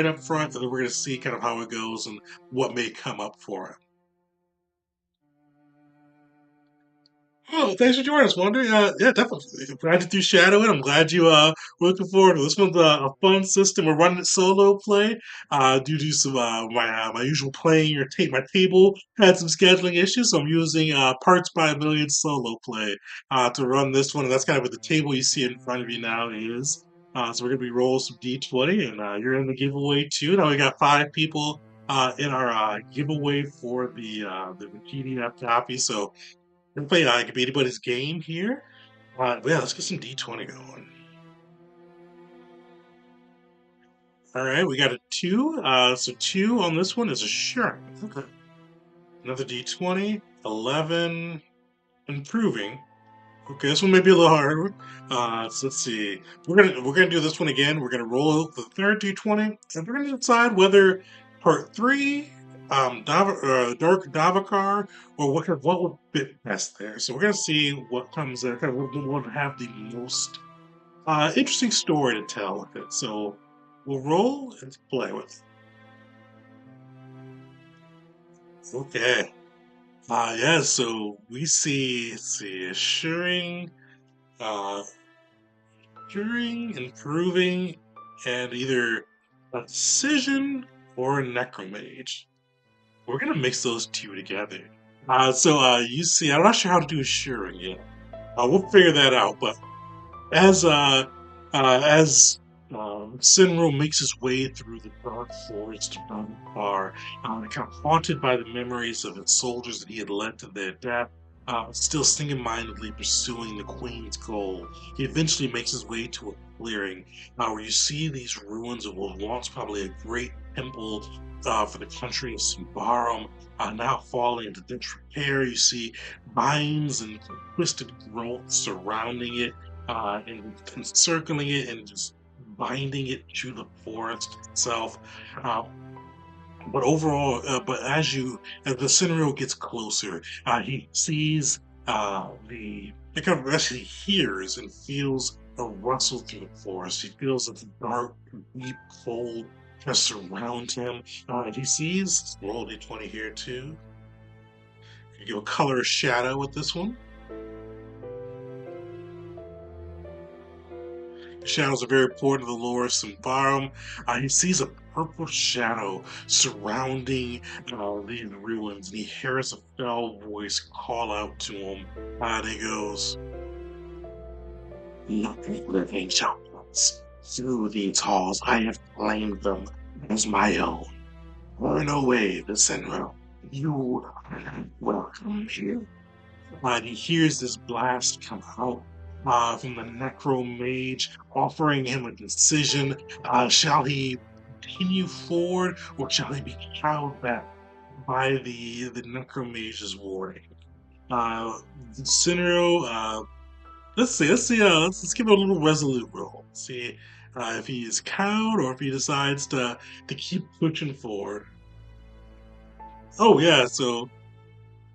up front, and then we're going to see kind of how it goes and what may come up for it. no, thanks for joining us, Wonder. Yeah, definitely. Glad you threw Shadow in. I'm glad you were looking forward to this. One's a fun system. We're running it solo play. Due to some my usual playing or my table had some scheduling issues, so I'm using Parts by a Million solo play to run this one. And that's kind of what the table you see in front of you now is. So we're gonna be rolling some D20, and you're in the giveaway too. Now we got 5 people in our giveaway for the PDF copy. So we can play it could be anybody's game here. Yeah, let's get some D20 going. All right, we got a 2. So 2 on this one is assurance. Okay. Another D20, 11, improving. Okay, this one may be a little harder. So let's see. We're gonna do this one again. We're gonna roll the third D20, and we're gonna decide whether part 3, Dark Davakar, or what would fit best there. So we're gonna see what comes there. Kind of what would have the most interesting story to tell with it. So we'll roll and play with it. Okay. Yeah. So we see. Let's see. Assuring. Uh, During improving and either a decision or a necromage. We're gonna mix those two together. You see, I'm not sure how to do assuring yet. We'll figure that out. But as Sinro makes his way through the dark forest of Dunbar, kind of haunted by the memories of his soldiers that he had led to their death, still single-mindedly pursuing the Queen's goal, he eventually makes his way to a clearing where you see these ruins of what was once probably a great temple for the country of Symbaroum, now falling into disrepair. You see vines and twisted growth surrounding it and encircling it and just binding it to the forest itself. Uh, but overall, but as the scenario gets closer, he sees he kind of actually hears and feels a rustle through the forest. He feels that the dark, deep cold just surround him. And he sees, roll D20 here too. You give a color shadow with this one. Shadows are very important to the lore of Symbaroum. He sees a purple shadow surrounding these ruins, and he hears a fell voice call out to him. And he goes, "Nothing living shall pass through these halls. I have claimed them as my own. Burn away the Senro. You are not welcome here." And he hears this blast come out from the Necro Mage, offering him a decision. Shall he continue forward, or shall he be cowed back by the Necro Mage's warning? Uh, Cinero, let's give it a little resolute roll. See if he is cowed or if he decides to keep pushing forward. Oh yeah, so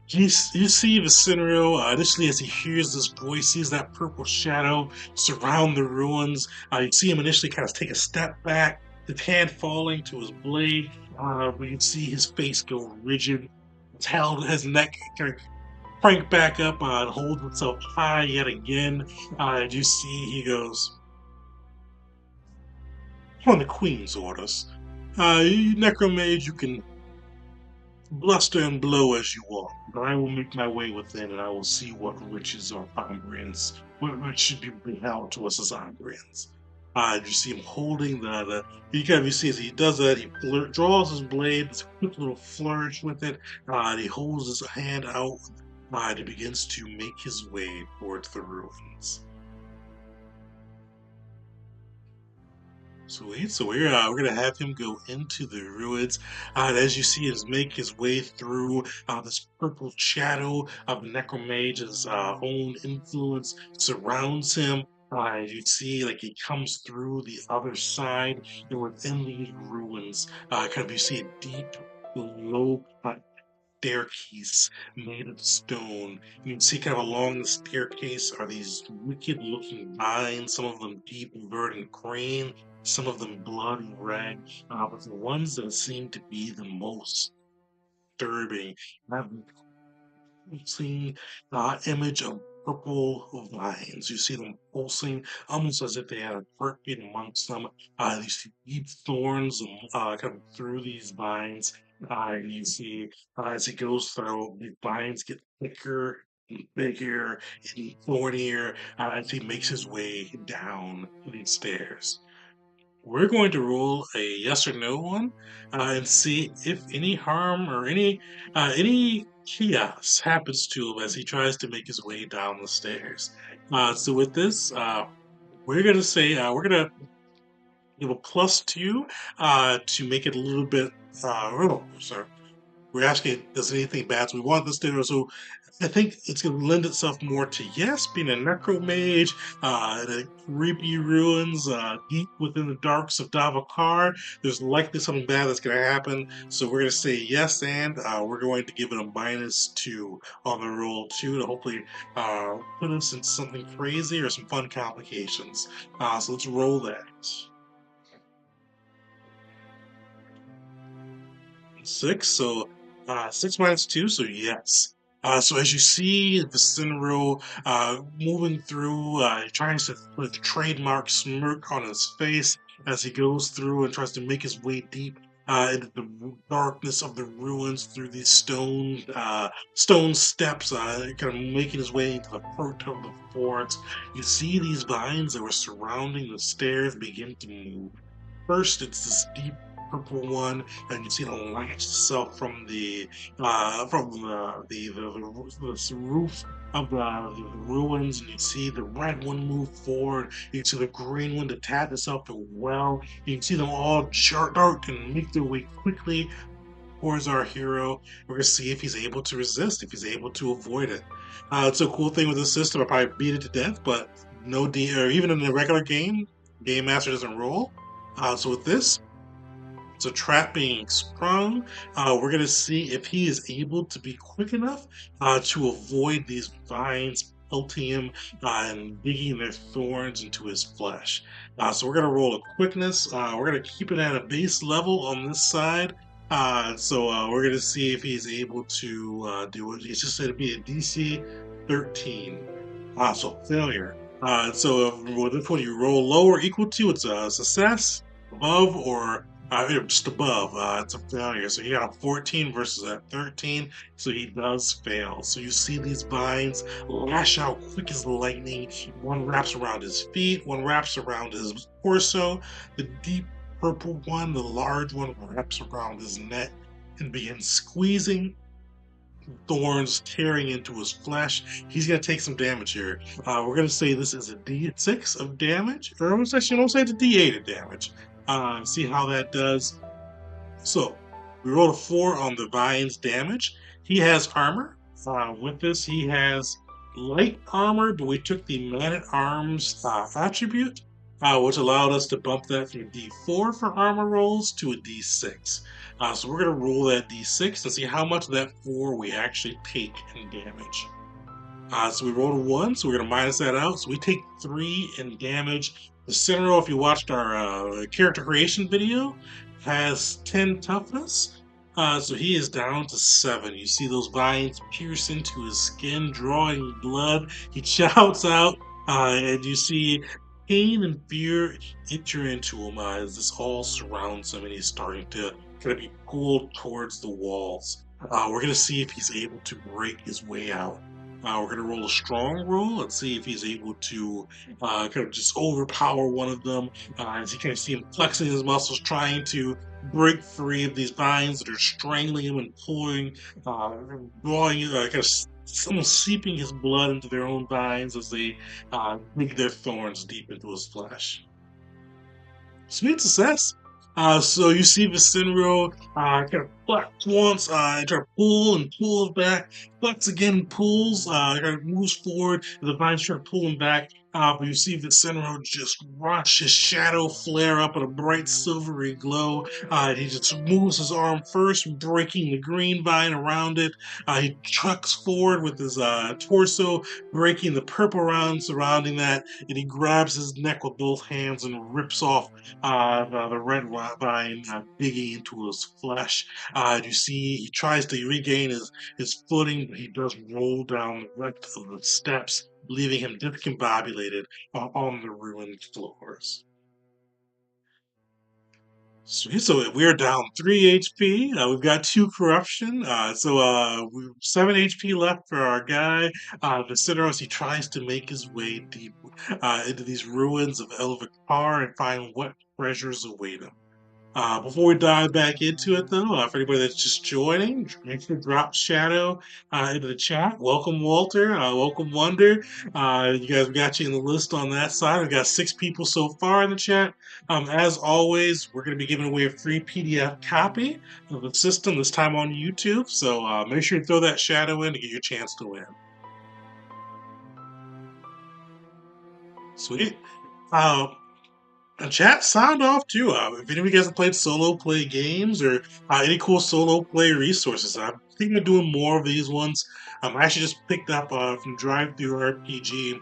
you see the scenario initially as he hears this voice, sees that purple shadow surround the ruins. You see him initially kind of take a step back, his hand falling to his blade. But you see his face go rigid, his neck kind of crank back up and holds himself high yet again. And you see he goes, "On the Queen's orders. You Necromage, you can bluster and blow as you want, but I will make my way within, and I will see what riches are Umbrians, what should be beheld to us as Umbrians." You see him holding you see as he does that, he draws his blade, it's a quick little flourish with it, and he holds his hand out, and he begins to make his way towards the ruins. Sweet. So we're gonna have him go into the ruins, and as you see him make his way through this purple shadow of Necromage's own influence surrounds him. You see, like he comes through the other side, and within these ruins, kind of you see a deep, low cut staircase made of stone. You can see kind of along the staircase are these wicked looking vines, some of them deep verdant green, some of them bloody red, but the ones that seem to be the most disturbing have seen image of purple vines. You see them pulsing almost as if they had a heartbeat amongst them. You see deep thorns kind of through these vines. And you see as he goes through, the vines get thicker and bigger and thornier as he makes his way down these stairs. We're going to roll a yes or no one and see if any harm or any chaos happens to him as he tries to make his way down the stairs. So with this, we're gonna say we're gonna give a +2 to make it a little bit. Oh, sorry. We're asking, does anything bad? So we want this to. So I think it's going to lend itself more to yes, being a necromage, the creepy ruins deep within the darks of Davokar. There's likely something bad that's going to happen. So we're going to say yes, and we're going to give it a -2 on the roll two to hopefully put us in something crazy or some fun complications. So let's roll that. 6. So 6 - 2. So yes. So as you see the Cinero moving through, he tries to put a trademark smirk on his face as he goes through and tries to make his way deep into the darkness of the ruins through these stone steps, kind of making his way into the heart of the forest. You see these vines that were surrounding the stairs begin to move. First, it's this deep purple one, and you see it latch itself from the roof of the ruins, and you see the red one move forward. You see the green one attach itself to well. You can see them all dart and make their way quickly towards our hero. We're gonna see if he's able to resist, if he's able to avoid it. It's a cool thing with this system. I probably beat it to death, but no D or even in the regular game, Game Master doesn't roll. So with this, it's a trap being sprung. We're going to see if he is able to be quick enough to avoid these vines pelting him and digging their thorns into his flesh. So we're going to roll a quickness. We're going to keep it at a base level on this side. So we're going to see if he's able to do it. It's just going to be a DC 13. So failure. With this one, you roll low or equal to, it's a success. Above or just above, it's a failure. So he got a 14 versus a 13, so he does fail. So you see these vines lash out quick as lightning. One wraps around his feet, one wraps around his torso. The deep purple one, the large one, wraps around his neck and begins squeezing, thorns tearing into his flesh. He's going to take some damage here. We're going to say this is a D6 of damage, or actually, don't say it's a D8 of damage. See how that does. So we rolled a 4 on the Vine's damage. He has armor. With this, he has light armor, but we took the Man at Arms attribute, which allowed us to bump that from a D4 for armor rolls to a D6. So we're going to roll that D6 and see how much of that 4 we actually take in damage. So we rolled a 1, so we're going to minus that out. So we take 3 in damage. The Cinero, if you watched our character creation video, has 10 toughness. So he is down to 7. You see those vines pierce into his skin, drawing blood. He shouts out, and you see pain and fear enter into him as this all surrounds him, and he's starting to kind of be pulled towards the walls. We're going to see if he's able to break his way out. We're going to roll a strong roll and see if he's able to kind of just overpower one of them. As you kind of see him flexing his muscles, trying to break free of these vines that are strangling him and pulling, drawing, kind of almost seeping his blood into their own vines as they dig their thorns deep into his flesh. Sweet success. So you see Vicinero kind of flex once, try to pull and pull it back, flex again, pulls, kind of moves forward, and the vines try to pull him back. But you see Vicinero just rush, his shadow flare up in a bright silvery glow. He just moves his arm first, breaking the green vine around it. He trucks forward with his torso, breaking the purple round surrounding that, and he grabs his neck with both hands and rips off the red vine digging into his flesh. You see, he tries to regain his footing, but he does roll down the length of the steps leaving him discombobulated on the ruined floors. Sweet. So we're down 3 HP. We've got 2 corruption. We 7 HP left for our guy. Viceros, he tries to make his way deep into these ruins of Elvikar and find what treasures await him. Before we dive back into it, though, for anybody that's just joining, make sure to drop Shadow into the chat. Welcome, Walter. Welcome, Wonder. You guys, we got you in the list on that side. We've got 6 people so far in the chat. As always, we're going to be giving away a free PDF copy of the system, this time on YouTube. So make sure to throw that Shadow in to get your chance to win. Sweet. Uh, And chat, sound off too. If any of you guys have played solo play games or any cool solo play resources, I'm thinking of doing more of these ones. I actually just picked up from Drive Through RPG.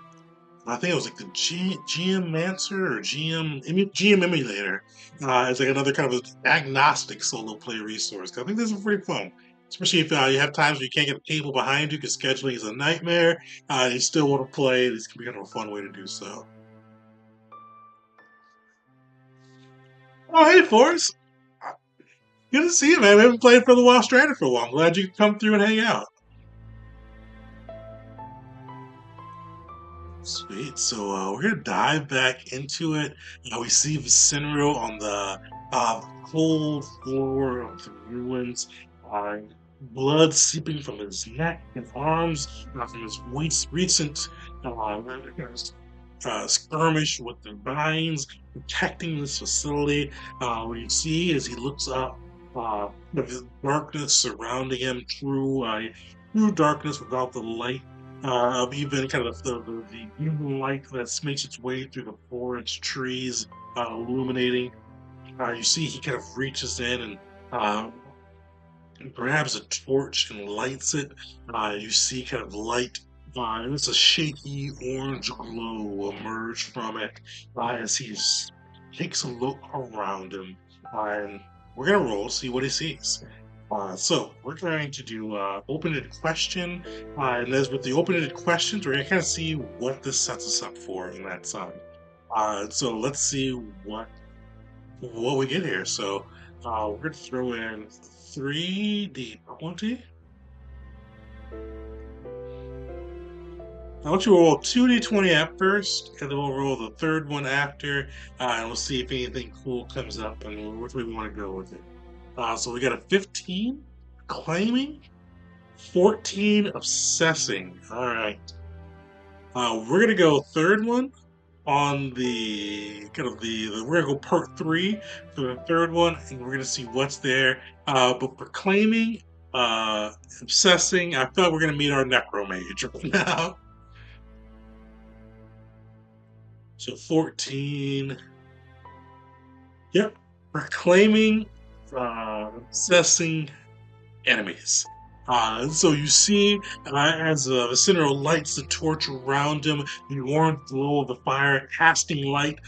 I think it was like the GM Mancer or GM Emulator. It's like another kind of agnostic solo play resource. I think this is pretty fun, especially if you have times where you can't get a table behind you because scheduling is a nightmare. You still want to play. This can be kind of a fun way to do so. Oh, hey, Forrest. Good to see you, man. We haven't played for the Wild Stranded for a while. I'm glad you could come through and hang out. Sweet. So we're gonna dive back into it. We see Vicinero on the cold floor of the ruins. Uh, Blood seeping from his neck and arms, from his recent skirmish with the vines protecting this facility. What you see as he looks up, the darkness surrounding him, true darkness without the light of even kind of the even light that makes its way through the forest trees, illuminating. You see he kind of reaches in and grabs a torch and lights it. You see kind of light, and it's a shaky orange glow emerge from it as he takes a look around him. And we're gonna roll to see what he sees. So we're going to do open-ended question, and as with the open-ended questions, we're gonna kind of see what this sets us up for in that side. So let's see what we get here. So we're going to throw in 3d20. I want you to roll 2d20 at first, and then we'll roll the third one after, and we'll see if anything cool comes up and which way we want to go with it. So we got a 15, claiming, 14, obsessing. All right. We're going to go third one on the kind of we're gonna go part 3 for the third one, and we're gonna see what's there. But proclaiming, obsessing, I felt we're gonna meet our necromage right now. So 14. Yep. Proclaiming, obsessing enemies. So you see, as Vicinero lights the torch around him, the orange glow of the fire casting light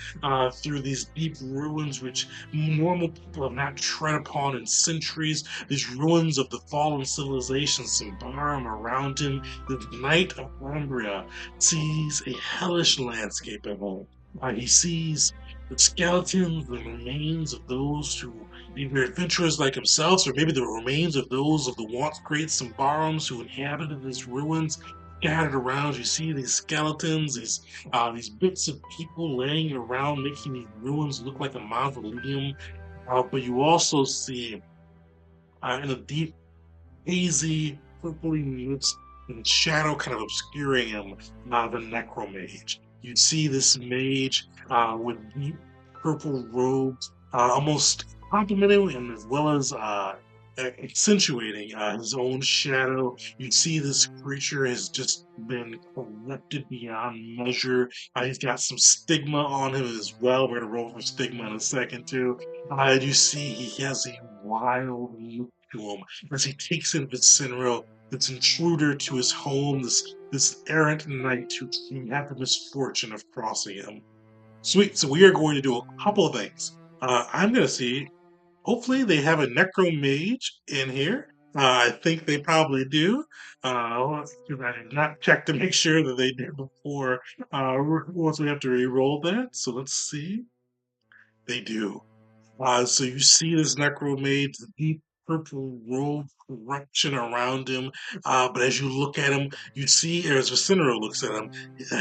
through these deep ruins which normal people have not tread upon in centuries. These ruins of the fallen civilization Symbaroum around him. The knight of Umbria sees a hellish landscape at home. He sees the skeletons, the remains of those who either adventurers like himself, or maybe the remains of those of the once great Symbarums who inhabited these ruins scattered around. You see these skeletons, these bits of people laying around, making these ruins look like a mausoleum. But you also see in a deep, hazy, purpley mist and shadow kind of obscuring him, the necromage. You see this mage with deep purple robes, almost complementing and as well as accentuating his own shadow. You see this creature has just been corrupted beyond measure. He's got some stigma on him as well. We're gonna roll for stigma in a second too. You see he has a wild look to him as he takes in Vicinero, this intruder to his home, this errant knight who had the misfortune of crossing him. Sweet. So we are going to do a couple of things. I'm going to see. Hopefully, they have a necromage in here. I think they probably do. I did not check to make sure that they did before. Once we have to re-roll that, so let's see. They do. So you see this necromage, the deep purple robe corruption around him. But as you look at him, you see, as Vicinero looks at him,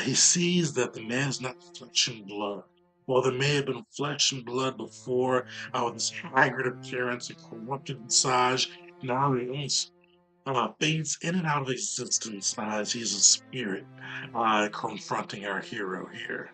he sees that the man is not flesh and blood. While there may have been flesh and blood before, with his haggard appearance and corrupted visage, now he almost fades in and out of existence as he's a spirit confronting our hero here.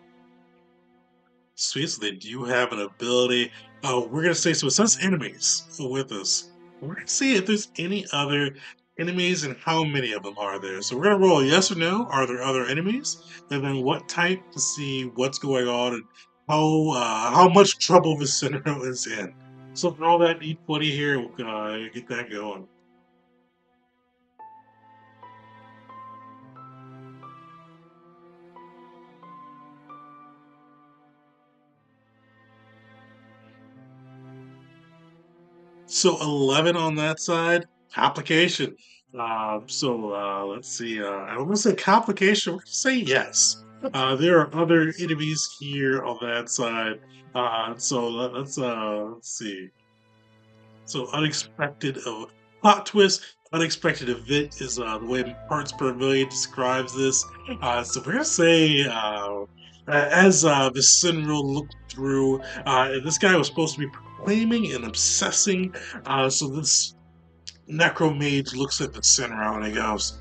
Sweet, so they do have an ability. We're gonna say so. It says enemies with us. We're gonna see if there's any other enemies and how many of them are there. So we're gonna roll yes or no. Are there other enemies? And then what type to see what's going on and how much trouble Vicinero is in. So roll that d20 here. We'll get that going. So 11 on that side. Complication. Let's see. I want to say complication. We're going to say yes. There are other enemies here on that side. Let's see. So unexpected plot twist, unexpected event is the way Parts Per Million describes this. So we're gonna say as Vicinero looked through, this guy was supposed to be proclaiming and obsessing. So this necromage looks at Vicinero and he goes,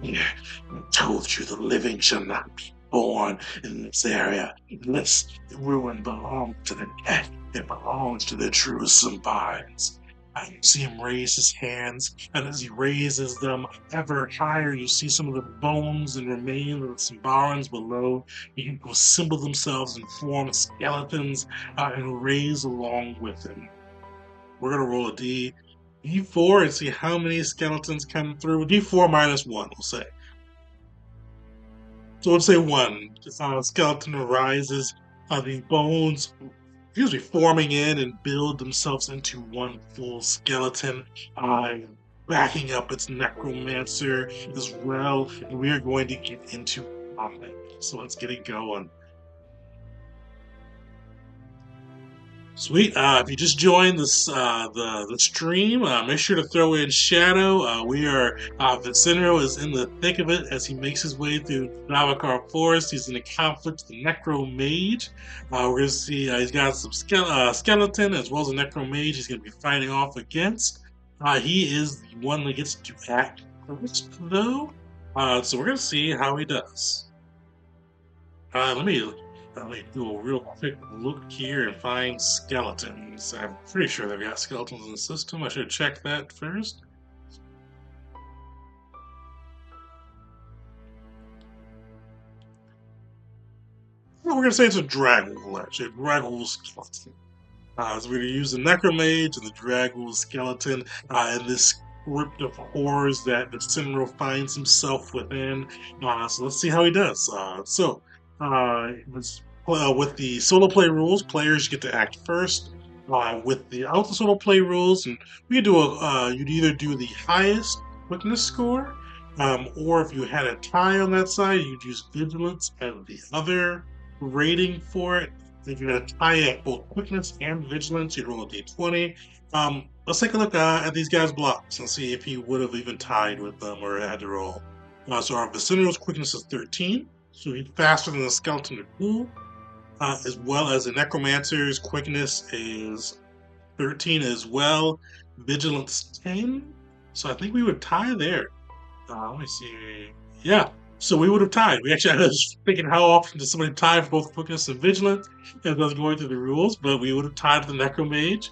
"Yeah, I told you the living shall not be born in this area. This ruin belongs to the dead. It belongs to the true Symbians." And you see him raise his hands, and as he raises them ever higher, you see some of the bones and remains of the Symbarans below begin to assemble themselves and form skeletons and raise along with him. We're gonna roll a D4 and see how many skeletons come through. D4 minus one, we'll say. So let's say one. Skeleton arises. The bones, usually forming in and build themselves into one full skeleton, uh, backing up its necromancer as well. And we are going to get into combat. So let's get it going. Sweet. If you just joined this the stream, make sure to throw in Shadow. We are Vicinero is in the thick of it as he makes his way through Navakar Forest. He's in a conflict with the Necro Mage. We're gonna see he's got some skeleton as well as a Necro Mage. He's gonna be fighting off against. He is the one that gets to act first, though. So we're gonna see how he does. Let me do a real quick look here and find skeletons. I'm pretty sure they've got skeletons in the system. I should check that first. Well, we're gonna say it's a Dragul, actually. A Dragul skeleton. So we're going to use the Necromage and the Dragul skeleton in this crypt of horrors that the Sinro finds himself within. So let's see how he does. With the solo play rules, players get to act first. With the out the solo play rules, and we do you'd either do the highest quickness score, or if you had a tie on that side, you'd use vigilance as the other rating for it. If you had a tie at both quickness and vigilance, you'd roll a d20. Let's take a look at these guys' blocks and see if he would have even tied with them or had to roll. So our Viciniro's quickness is 13, so he's faster than the skeleton to cool, as well as the Necromancer's quickness is 13 as well, vigilance 10. So I think we would tie there. Let me see. Yeah, so we would have tied. We actually, I was thinking how often does somebody tie for both quickness and vigilance as I was going through the rules, but we would have tied the Necromage.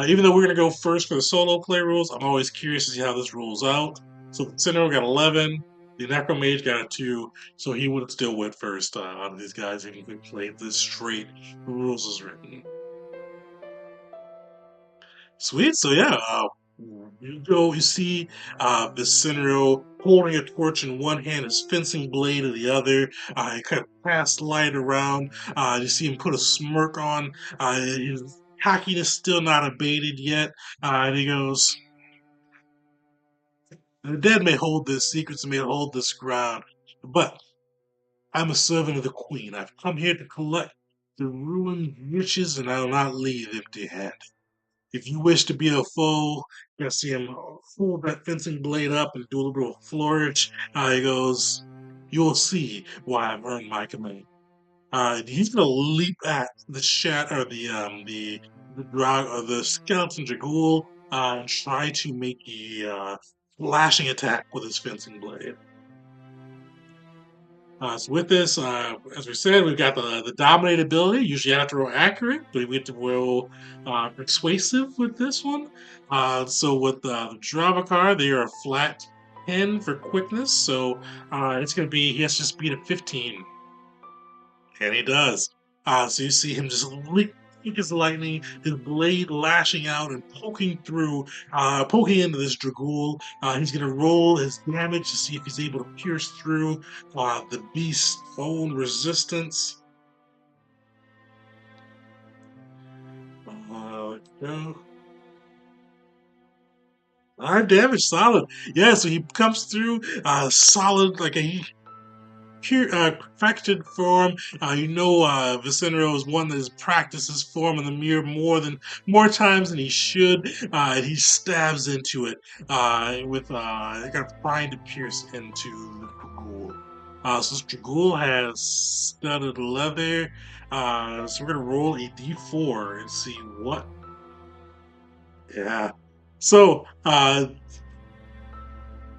Even though we're going to go first for the solo play rules, I'm always curious to see how this rolls out. So Sinnoh got 11, the Necromage got a 2, so he would have still went first out of these guys if he played this straight rules as written. Sweet. So yeah, you see Vicinero holding a torch in one hand, his fencing blade in the other. He kind of pass light around. You see him put a smirk on. His cockiness still not abated yet. And he goes, The dead may hold their secrets and may hold this ground, but I'm a servant of the Queen. I've come here to collect the ruined riches, and I will not leave empty-handed. If you wish to be a foe, you're gonna see him hold that fencing blade up and do a little bit of flourish. He goes, "You'll see why I've earned my command." He's gonna leap at the shat or the drag or the skeleton dragool and try to make a flashing attack with his fencing blade. So with this, as we said, we've got the dominate ability. Usually, you have to roll accurate, but we have to roll persuasive with this one. So with the drama card, they are a flat 10 for quickness. So it's going to be he has to just beat a 15. And he does. So you see him just leap quick as lightning, his blade lashing out and poking through, poking into this Dragool. He's going to roll his damage to see if he's able to pierce through the beast's own resistance. Let's go. 5 damage, solid. Yeah, so he comes through solid, like a fractured form. Vicenero is one that has practiced his form in the mirror more times than he should. And he stabs into it with kind of trying to pierce into the Dragool. So this Dragool has studded leather. So we're gonna roll a d4 and see what. Yeah. So as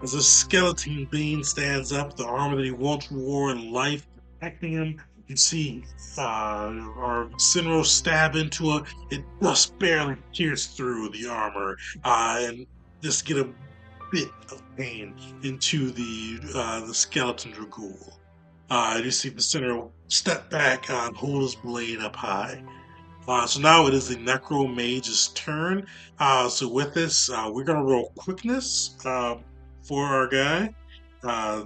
a skeleton being stands up, the armor that he once wore in life protecting him, you see our Sinro stab into it. It just barely pierce through the armor and just get a bit of pain into the skeleton Dragool. You see the Sinro step back and hold his blade up high. So now it is the Necro Mage's turn. So with this, we're gonna roll quickness for our guy.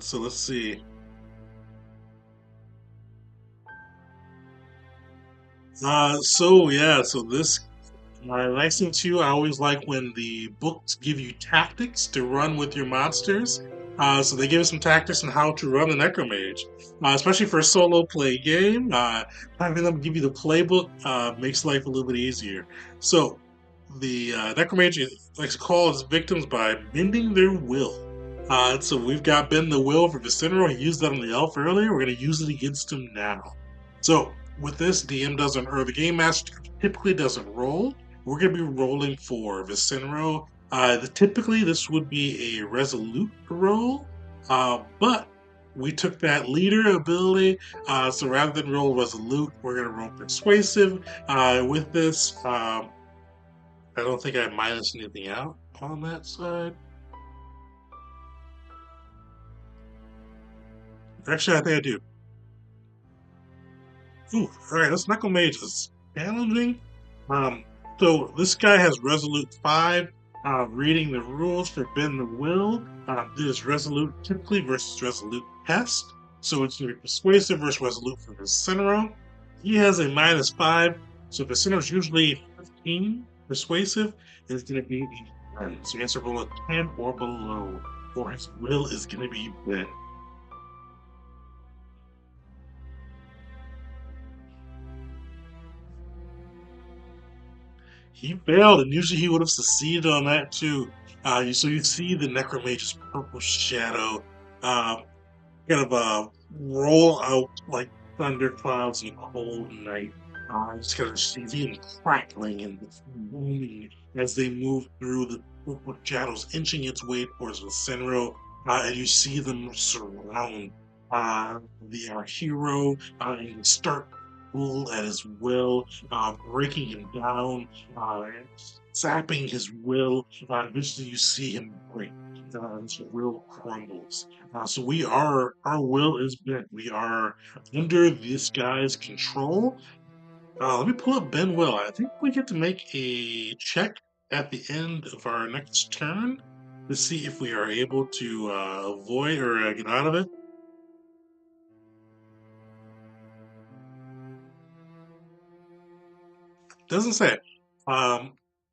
So let's see. So this nice thing too. I always like when the books give you tactics to run with your monsters. So they give us some tactics on how to run the Necromage, especially for a solo play game. Having them give you the playbook makes life a little bit easier. So the Necromage likes to call his victims by bending their will. So we've got bend the will for Vicinero. He used that on the elf earlier. We're going to use it against him now. So with this, DM doesn't, or the game master typically doesn't roll. We're going to be rolling for Vicinero. Typically, this would be a resolute roll, but we took that leader ability. So rather than roll resolute, we're going to roll persuasive. With this, I don't think I minus anything out on that side. Actually, I think I do. Ooh, all right, let's Knuckle Mage is challenging. Um, so this guy has Resolute 5. Reading the rules for Bend the Will. This Resolute typically versus Resolute Test. So it's going to be Persuasive versus Resolute for Vicinero. He has a -5. So Vicinero is usually 15. Persuasive is going to be a 10. So he has to roll a 10 or below, or his will is going to be bent. He failed, and usually he would have succeeded on that too. So you see the Necromage's purple shadow kind of roll out like thunderclouds in a cold night. Just kind of see them crackling and booming as they move through the purple shadows, inching its way towards the Senro. And you see them surround our hero and start pull at his will, breaking him down, uh, sapping his will. Eventually, you see him break. His will crumbles. So our will is bent. We are under this guy's control. Let me pull up Ben Will. I think we get to make a check at the end of our next turn to see if we are able to avoid or get out of it. Doesn't say. Um,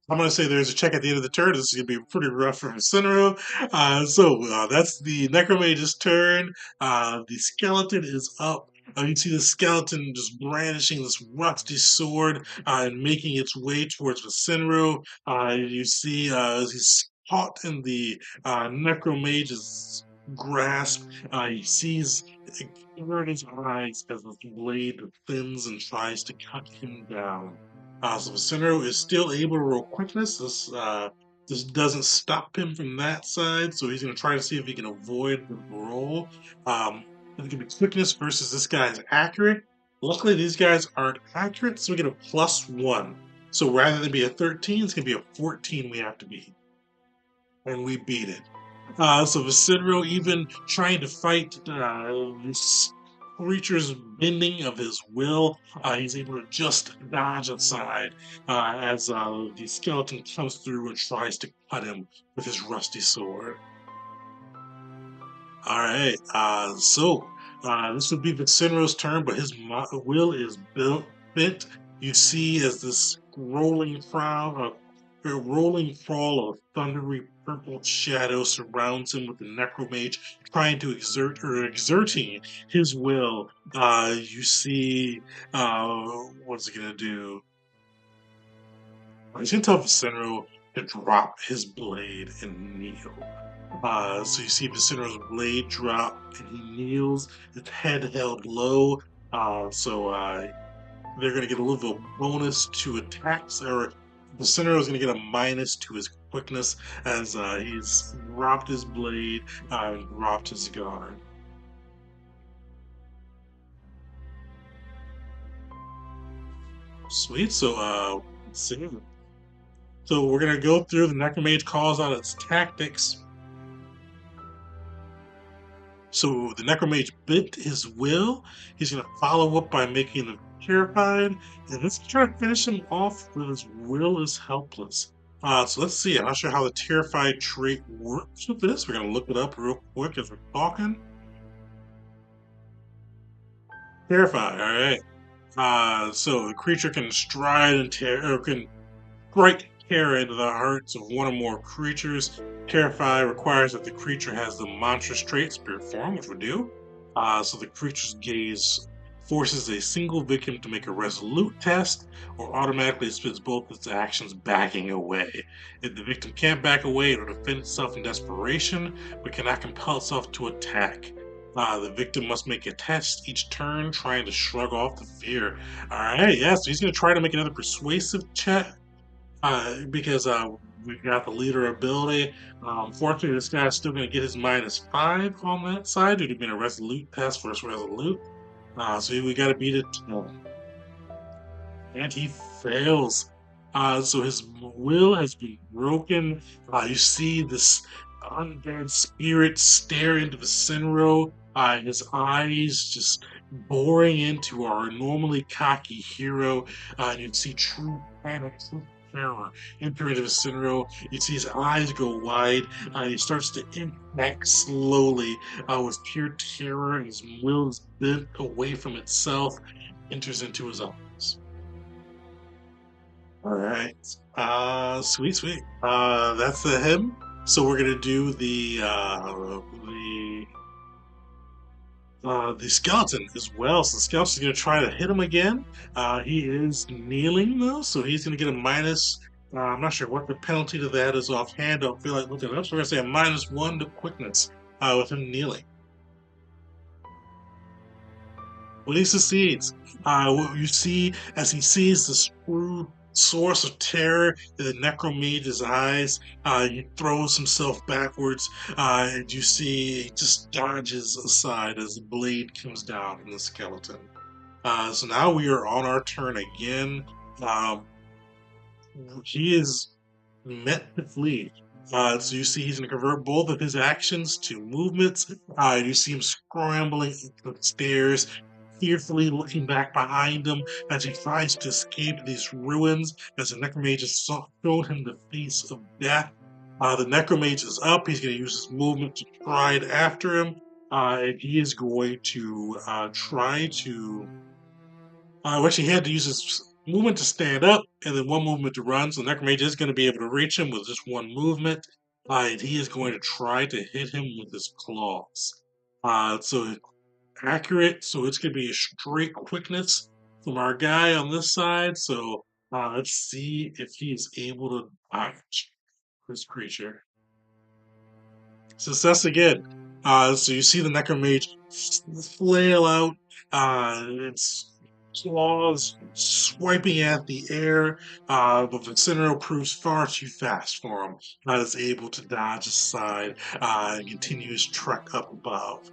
I'm going to say there's a check at the end of the turn. This is going to be pretty rough for Incineroar. That's the Necromage's turn. The skeleton is up. You see the skeleton just brandishing this rusty sword and making its way towards Incineroar. You see he's caught in the Necromage's grasp. He sees in his eyes as the blade thins and tries to cut him down. So Vicentro is still able to roll quickness. This doesn't stop him from that side, so he's going to try to see if he can avoid the roll. It's going to be quickness versus this guy's accurate. Luckily, these guys aren't accurate, so we get a +1. So rather than be a 13, it's going to be a 14 we have to beat. And we beat it. So Visidro, even trying to fight this creature's bending of his will, he's able to just dodge aside as the skeleton comes through and tries to cut him with his rusty sword. All right, this would be Vicenro's turn, but his will is bent. You see as this rolling crawl of thundery purple shadow surrounds him with the necromage trying to exerting his will. You see, what's he gonna do? He's gonna tell Vicenro to drop his blade and kneel. So you see Vicenro's blade drop and he kneels, his head held low. They're going to get a little bonus to attacks, or Vicenro is going to get a minus to his quickness as he's dropped his blade and dropped his guard. Sweet. Let's see. So we're going to go through the Necromage calls out its tactics. So the Necromage bent his will. He's going to follow up by making him terrified. And let's try to finish him off with his will is helpless. So let's see. I'm not sure how the terrified trait works with this. We're going to look it up real quick as we're talking. Terrified, all right. So the creature can stride and can strike terror into the hearts of one or more creatures. Terrify requires that the creature has the monstrous trait Spirit Form, which we do. So the creature's gaze forces a single victim to make a resolute test, or automatically spends both its actions backing away. If the victim can't back away, it will defend itself in desperation, but cannot compel itself to attack. The victim must make a test each turn, trying to shrug off the fear. All right, yeah, so he's going to try to make another persuasive check because we've got the leader ability. Fortunately, this guy's still going to get his -5 on that side due to being a resolute test versus resolute. So we got to beat it. And he fails. So his will has been broken. You see this undead spirit stare into Vicenro. His eyes just boring into our normally cocky hero. And you see true panic, true terror enter into Vicenro. You see his eyes go wide. He starts to inch back slowly with pure terror, and his will is bent away from itself, enters into his arms. All right. Sweet, sweet. That's the him. So we're gonna do the skeleton as well. So the skeleton's gonna try to hit him again. He is kneeling though, so he's gonna get a minus. I'm not sure what the penalty to that is offhand. I don't feel like looking it up. So we're gonna say a -1 to quickness with him kneeling. When he succeeds, what you see as he sees the screwed source of terror in the necromage's eyes, he throws himself backwards, and you see he just dodges aside as the blade comes down from the skeleton. So now we are on our turn again. Um, he is meant to flee. So you see he's going to convert both of his actions to movements. You see him scrambling up the stairs, fearfully looking back behind him as he tries to escape these ruins as the necromage has shown him the face of death. The necromage is up. He's going to use his movement to stride after him. And he is going to try to. Actually, he had to use his movement to stand up, and then one movement to run. So Necromage is going to be able to reach him with just one movement. And he is going to try to hit him with his claws. So accurate, so it's going to be a straight quickness from our guy on this side. So let's see if he is able to dodge this creature. Success again. So you see the Necromage flail out, its claws swiping at the air, but Vicinero proves far too fast for him. Not as able to dodge aside and continue his trek up above.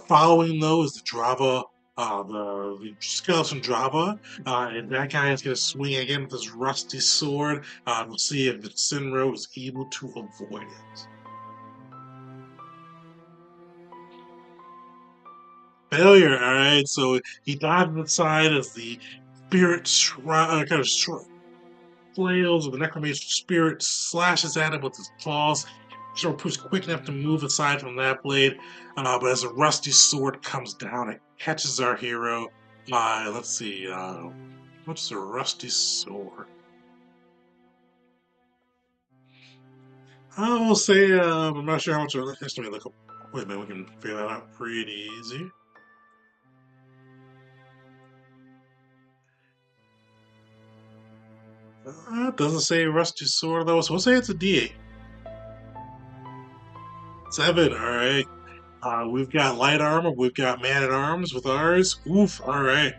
Following though is the Drava, the skeleton Drava, and that guy is going to swing again with his rusty sword. We'll see if Vicinero is able to avoid it. Failure. All right, so he dives inside as the spirit kind of flails, or the necromancer spirit slashes at him with his claws. Sure, proves quick enough to move aside from that blade, but as a rusty sword comes down, it catches our hero. Let's see. What's a rusty sword? I will say. I'm not sure how much. Let me look up. Wait a minute. We can figure that out pretty easy. It doesn't say rusty sword though, so we'll say it's a D8. 7, alright. We've got light armor, we've got man at arms with ours. Oof, alright.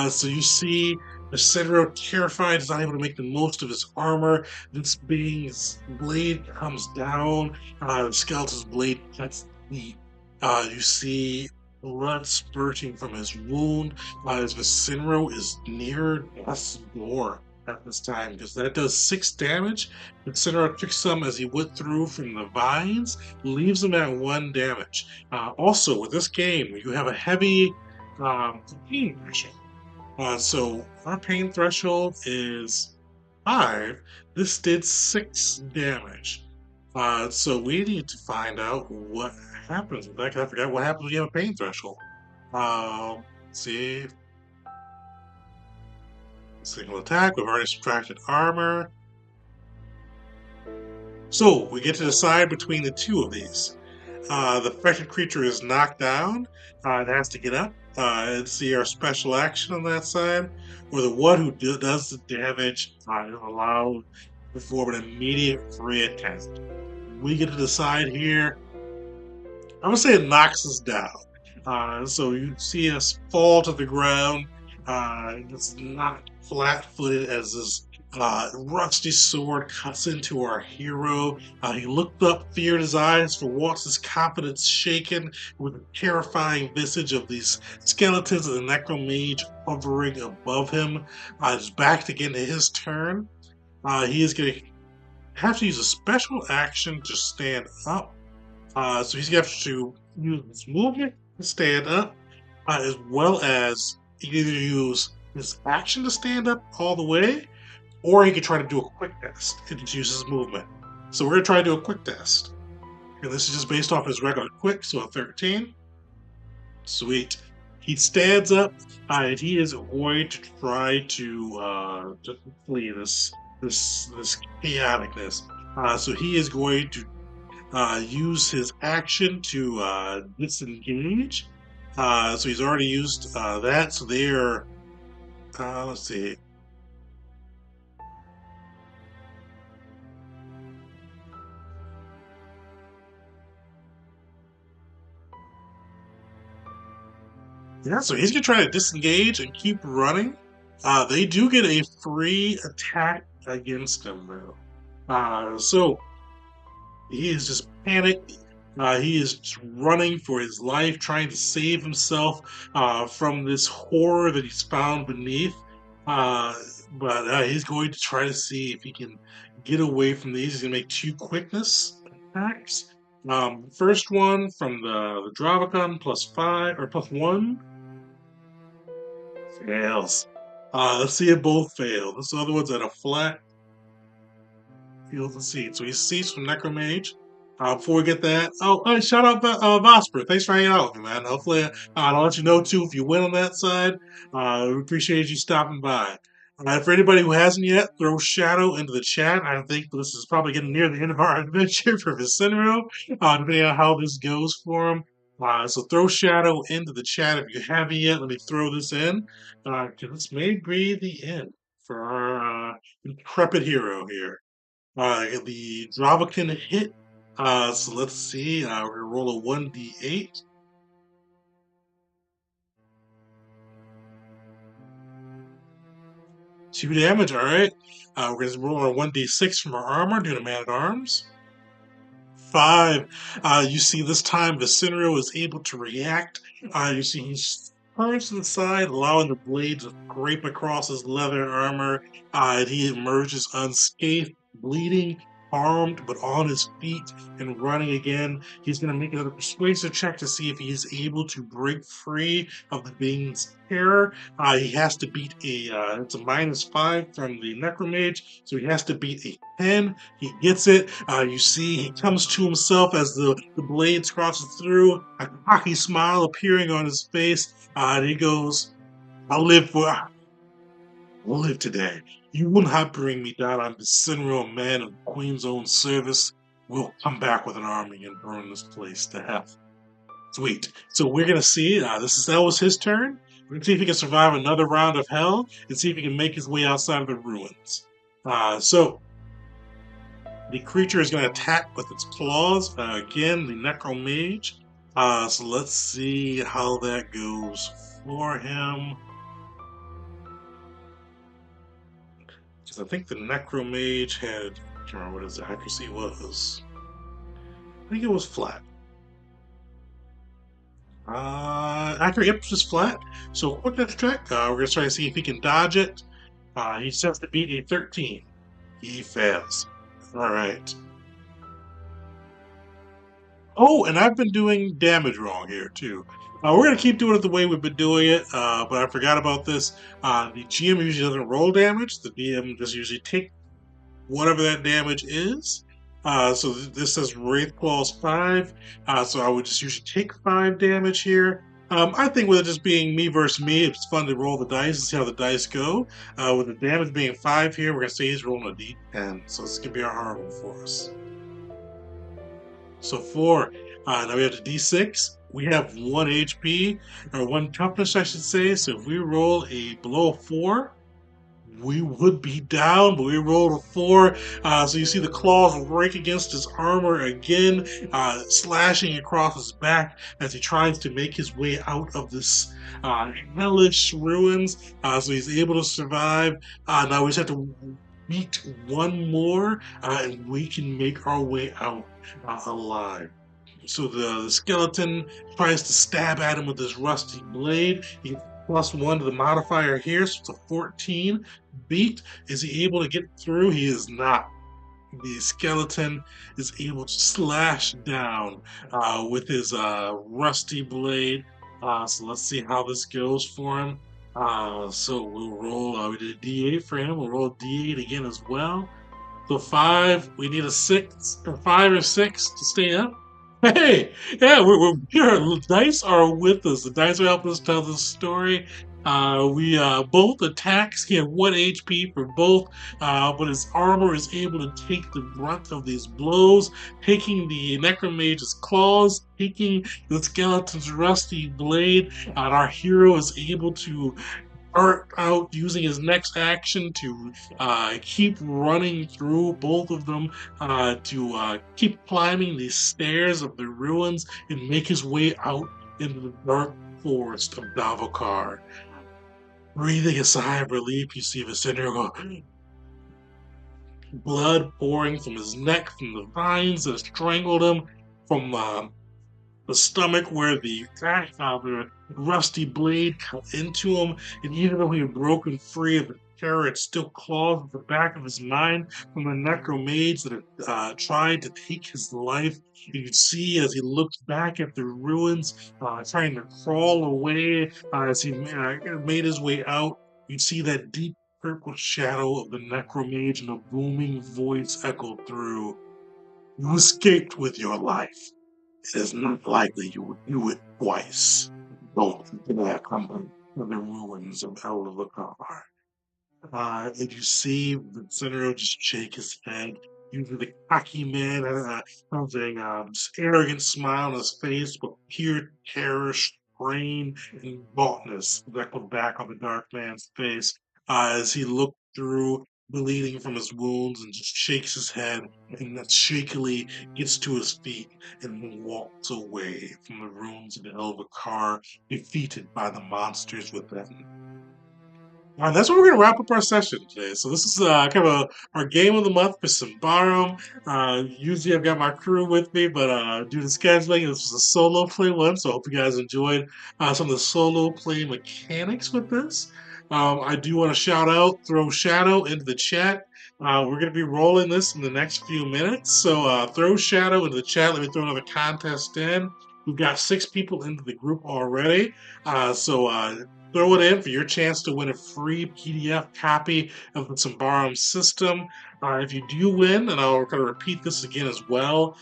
So you see the Senro terrified, is not able to make the most of his armor. This being's blade comes down, the skeleton's blade cuts deep. You see blood spurting from his wound, as Vicinro is near death's door at this time, because that does 6 damage. Vicinro took some as he went through from the vines, leaves him at 1 damage. Also, with this game, you have a heavy pain threshold. So our pain threshold is 5. This did 6 damage. So we need to find out what happens with that. 'Cause I forgot what happens when you have a pain threshold. Let's see. Single attack. We've already subtracted armor. So we get to decide between the two of these. The affected creature is knocked down. It has to get up and see our special action on that side. Or the one who does the damage is allowed to perform an immediate free attack. We get to decide here. I'm gonna say it knocks us down. So you see us fall to the ground. It's not flat-footed as this rusty sword cuts into our hero. He looked up, feared his eyes, for once his confidence shaken, with a terrifying visage of these skeletons and the necromage hovering above him. It's back to get into his turn. He is going to have to use a special action to stand up. So he's going to have to use his movement to stand up, as well as either use his action to stand up all the way, or he could try to do a quick test and just use his movement. So we're going to try to do a quick test. And this is just based off his regular quick, so a 13. Sweet. He stands up, and he is going to try to flee this chaoticness. So he is going to use his action to disengage. So he's already used that. So they're let's see. Yeah, so he's gonna try to disengage and keep running. They do get a free attack against him though. So he is just panicked. He is just running for his life, trying to save himself from this horror that he's found beneath. Uh, but he's going to try to see if he can get away from these. He's going to make 2 quickness attacks. First one from the Dravacon, +5 or +1. Fails. Let's see it both fail. This other one's at a flat. Heals and seed. So he sees from Necromage. Before we get that, shout out Vosper. Thanks for hanging out with me, man. Hopefully, I'll let you know too if you win on that side. We appreciate you stopping by. For anybody who hasn't yet, throw Shadow into the chat. I think this is probably getting near the end of our adventure for Vicinero, depending on how this goes for him. So throw Shadow into the chat if you haven't yet. Let me throw this in. 'Cause this may be the end for our intrepid hero here. The Dravakin hit. So let's see. We're gonna roll a 1d8. 2 damage, alright. We're gonna roll a 1d6 from our armor due to man at arms. 5. You see this time Vicinero is able to react. You see he turns to the side, allowing the blade to scrape across his leather armor. And he emerges unscathed, bleeding, harmed, but on his feet and running again. He's going to make another persuasive check to see if he is able to break free of the Bane's terror. He has to beat it's a -5 from the Necromage, so he has to beat a 10. He gets it. You see, he comes to himself as the blade crosses through, a cocky smile appearing on his face. And he goes, I'll live today. You will not bring me down. I'm the Symbaroum man of the Queen's own service. We'll come back with an army and burn this place to hell. Sweet. So we're gonna see. That was his turn. We're gonna see if he can survive another round of hell and see if he can make his way outside of the ruins. So the creature is going to attack with its claws. Again, the Necromage. So let's see how that goes for him. Because I think the Necromage had, I can't remember what his accuracy was. I think it was flat. Accurate, yep, just flat. So quickness check. We're going to try to see if he can dodge it. He says to beat a 13. He fails. All right. Oh, and I've been doing damage wrong here too. We're gonna keep doing it the way we've been doing it, but I forgot about this. The GM usually doesn't roll damage. The DM just usually take whatever that damage is. So this says Wraith Claws 5. So I would just usually take 5 damage here. I think with it just being me versus me, it's fun to roll the dice and see how the dice go. With the damage being 5 here, we're gonna say he's rolling a D10. So this is gonna be our hard one for us. So 4. Now we have the D6. We have 1 HP, or 1 toughness, I should say. So if we roll a below 4, we would be down, but we rolled a 4. So you see the claws rake against his armor again, slashing across his back as he tries to make his way out of this hellish ruins. So he's able to survive. Now we just have to beat 1 more, and we can make our way out alive. So the skeleton tries to stab at him with his rusty blade. He +1 to the modifier here, so it's a 14 beat. Is he able to get through? He is not. The skeleton is able to slash down with his rusty blade. So let's see how this goes for him. So we'll roll, we did a D8 for him. We'll roll D8 again as well. So 5, we need a 6, or 5 or 6 to stay up. Hey, yeah, we're here. The dice are with us. The dice are helping us tell this story. We both attacks. He had 1 HP for both, but his armor is able to take the brunt of these blows, taking the Necromage's claws, taking the skeleton's rusty blade, and our hero is able to dart out using his next action to keep running through both of them, to keep climbing the stairs of the ruins and make his way out into the dark forest of Davokar. Breathing a sigh of relief, you see Vicinero go, blood pouring from his neck, from the vines that strangled him, from the stomach where the rusty blade cut into him, and even though he had broken free of the terror, it still clawed at the back of his mind from the necromage that had tried to take his life. You could see as he looked back at the ruins, trying to crawl away as he made his way out. You'd see that deep purple shadow of the necromage and a booming voice echoed through. You escaped with your life. It is not likely you would do it twice. Don't dare come back to the ruins of Elvacar. And you see Vincero just shake his head, using the cocky man has a this arrogant smile on his face with pure terror, strain, and gauntness echoed back on the dark man's face as he looked through, bleeding from his wounds, and just shakes his head and that shakily gets to his feet and then walks away from the ruins of the Elvacar, defeated by the monsters within. All right, that's where we're gonna wrap up our session today. So this is kind of our game of the month for Symbaroum. Usually I've got my crew with me, but due to scheduling, this was a solo play one. So I hope you guys enjoyed some of the solo play mechanics with this. I do want to shout out, throw Shadow into the chat. We're gonna be rolling this in the next few minutes. So throw Shadow into the chat. Let me throw another contest in. We've got 6 people into the group already. Throw it in for your chance to win a free PDF copy of the Symbaroum system. If you do win, and I'll kind of repeat this again as well,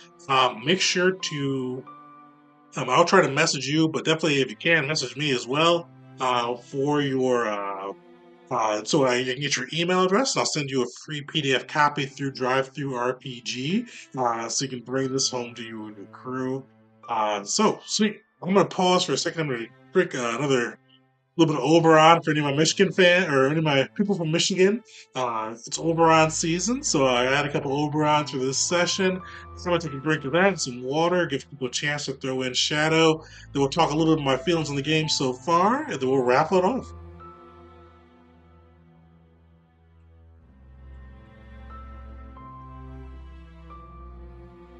make sure to, I'll try to message you, but definitely if you can, message me as well for your, so I can get your email address and I'll send you a free PDF copy through Drive-Through RPG so you can bring this home to you and your crew. So, sweet. I'm going to pause for a second. I'm going to drink another little bit of Oberon for any of my Michigan fan or any of my people from Michigan. It's Oberon season, so I had a couple Oberons for this session. So I'm gonna take a drink of that and some water, give people a chance to throw in Shadow. Then we'll talk a little bit about my feelings on the game so far, and then we'll wrap it off.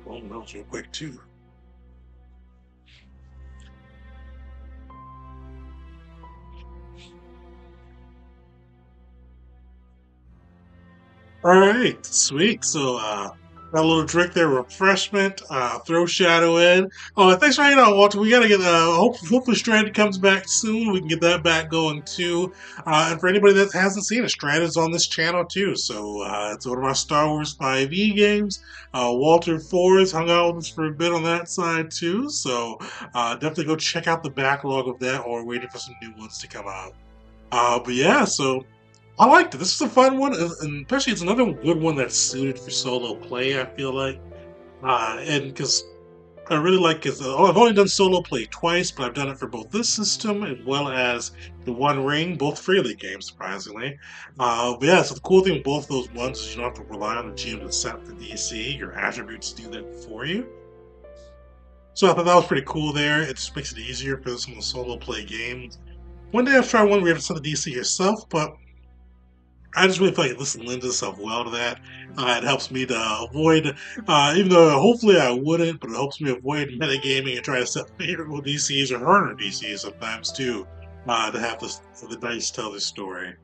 Oh, that was real quick too. All right, sweet. So, got a little drink there, refreshment. Throw Shadow in. Oh, thanks for hanging out, Walter. We gotta get. Hopefully, Stranded comes back soon. We can get that back going too. And for anybody that hasn't seen it, Stranded's on this channel too. So it's one of our Star Wars 5e games. Walter Forrest hung out with us for a bit on that side too. So definitely go check out the backlog of that, or waiting for some new ones to come out. But yeah, so I liked it. This is a fun one, and especially it's another good one that's suited for solo play. I feel like, and because I really like because I've only done solo play twice, but I've done it for both this system as well as the One Ring, both freely games, surprisingly. But yeah, so the cool thing with both those ones is you don't have to rely on the GM to set the DC. Your attributes do that for you. So I thought that was pretty cool there. It just makes it easier for some of the solo play games. One day I'll try one where you have to set the DC yourself, but I just really feel like this lends itself well to that. It helps me to avoid, even though hopefully I wouldn't, but it helps me avoid metagaming and try to set favorable DCs or harder DCs sometimes too, to have the dice tell the story.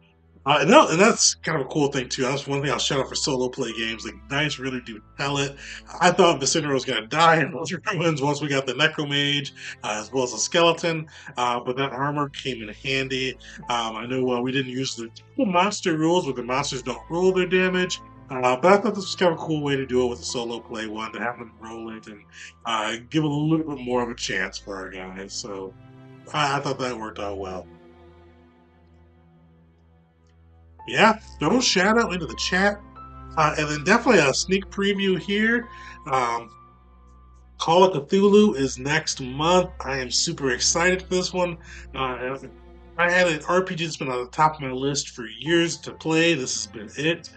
No, and that's kind of a cool thing too. That's one thing I'll shout out for solo play games. Like dice really do tell it. I thought Vicinera was going to die in those ruins once we got the Necromage as well as the skeleton, but that armor came in handy. I know we didn't use the typical monster rules where the monsters don't roll their damage. But I thought this was kind of a cool way to do it with a solo play one, to have them roll it and give it a little bit more of a chance for our guys. So I thought that worked out well. Yeah, throw Shadow into the chat. And then definitely a sneak preview here. Um, Call of Cthulhu is next month. I am super excited for this one. I had an RPG that's been on the top of my list for years to play. This has been it.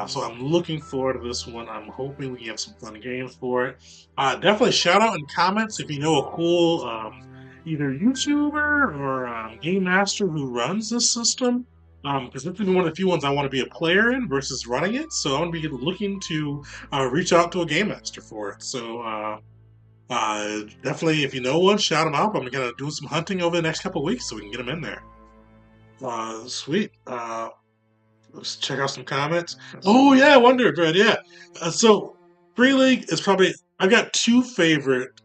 So I'm looking forward to this one. I'm hoping we can have some fun games for it. Definitely shout out in comments if you know a cool either YouTuber or game master who runs this system. Because this is one of the few ones I want to be a player in versus running it. So I want to be looking to reach out to a game master for it. So definitely, if you know one, shout them out. I'm gonna do some hunting over the next couple of weeks so we can get them in there. Sweet. Let's check out some comments. Oh yeah, Wonder Bread. Yeah. So Free League is probably I've got two favorite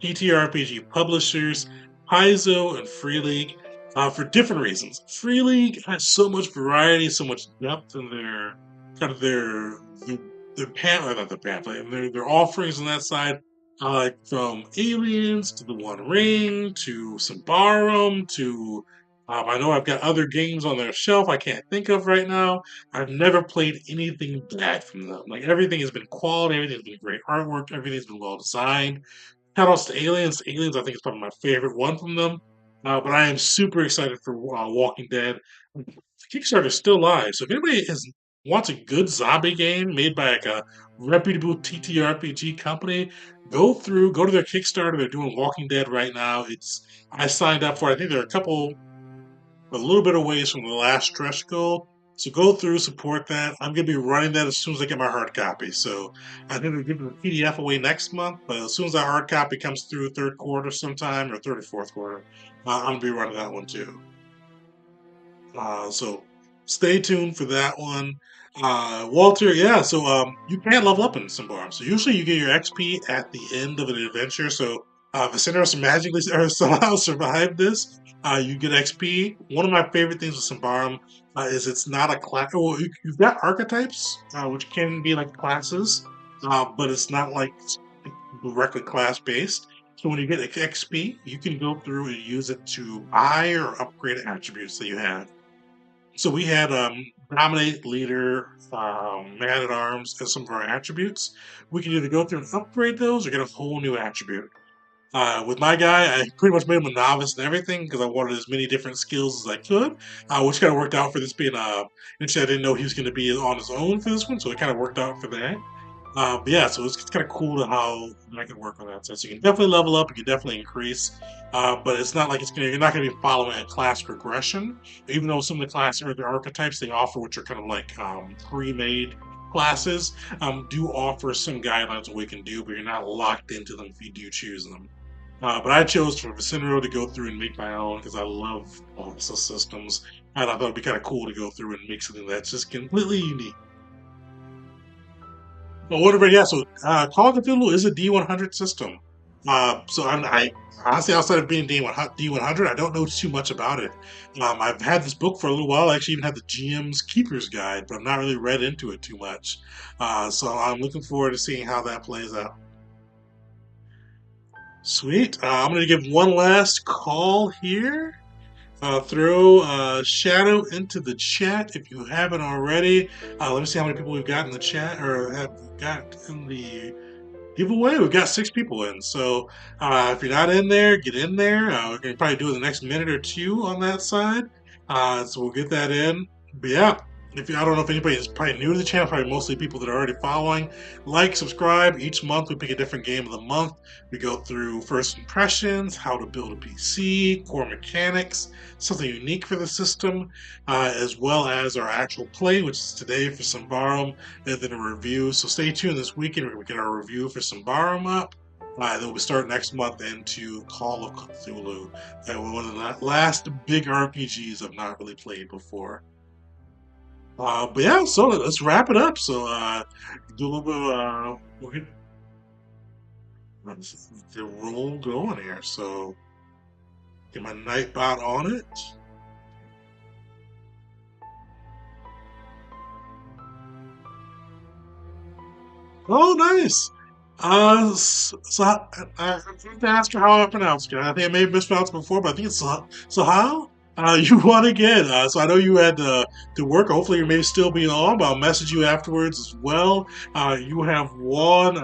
TTRPG publishers, Paizo and Free League, for different reasons. Free League has so much variety, so much depth in their kind of their not the pamphlet, their offerings on that side, like from Aliens to the One Ring to Symbaroum to I know I've got other games on their shelf I can't think of right now. I've never played anything bad from them. Like everything has been quality, everything's been great artwork, everything's been well designed. Shout outs to Aliens. Aliens, I think, is probably my favorite one from them. But I am super excited for Walking Dead. Kickstarter is still live, so if anybody wants a good zombie game made by like a reputable TTRPG company, go to their Kickstarter. They're doing Walking Dead right now. I signed up for it. I think they're a little bit away from the last stretch goal. So go through, support that. I'm going to be running that as soon as I get my hard copy. So I think they're giving the PDF away next month, but as soon as that hard copy comes through third quarter sometime or third or fourth quarter, I'm going to be running that one too. So stay tuned for that one. Walter, yeah, so you can level up in Symbaroum. So usually you get your XP at the end of an adventure. So Vicendos magically or somehow survived this. You get XP. One of my favorite things with Symbaroum is it's not a class. Well, you've got archetypes, which can be like classes, but it's not like directly class based. So when you get XP, you can go through and use it to buy or upgrade attributes that you have. So we had dominate, leader, man at arms as some of our attributes. We can either go through and upgrade those or get a whole new attribute. With my guy, I pretty much made him a novice and everything because I wanted as many different skills as I could, which kind of worked out for this being initially I didn't know he was going to be on his own for this one, so it kind of worked out for that. But yeah, so it's kind of cool to how I can work on that. So you can definitely level up, you can definitely increase, but it's not like you're not going to be following a class progression. Even though some of the class or the archetypes they offer, which are kind of like pre-made classes, do offer some guidelines of what we can do, but you're not locked into them if you do choose them. But I chose for Vicinero to go through and make my own because I love systems, and I thought it'd be kind of cool to go through and make something that's just completely unique. But whatever, yeah. So Call of Cthulhu is a D100 system. I honestly, outside of being D100, I don't know too much about it. I've had this book for a little while. I actually even had the GM's Keeper's Guide, but I'm not really read into it too much. So I'm looking forward to seeing how that plays out. Sweet. I'm going to give one last call here. Throw Shadow into the chat if you haven't already. Let me see how many people we've got in the chat or have got in the giveaway. We've got 6 people in. So if you're not in there, get in there. We're going to probably do it in the next minute or two on that side. So we'll get that in. But yeah, I don't know if anybody is probably new to the channel, probably mostly people that are already following. Like, subscribe. Each month we pick a different game of the month. We go through first impressions, how to build a PC, core mechanics, something unique for the system, as well as our actual play, which is today for Symbaroum, and then a review. So stay tuned this weekend. We're going to get our review for Symbaroum up. Then we'll start next month into Call of Cthulhu, one of the last big RPGs I've not really played before. But yeah, so let's wrap it up. So do a little bit of we'll get the roll going here. So get my Nightbot on it. Oh, nice. So I have to ask her how I pronounce it. I think I may have mispronounced it before, but I think it's so how. You won again. So I know you had to work. Hopefully, you may still be on, but I'll message you afterwards as well. You have won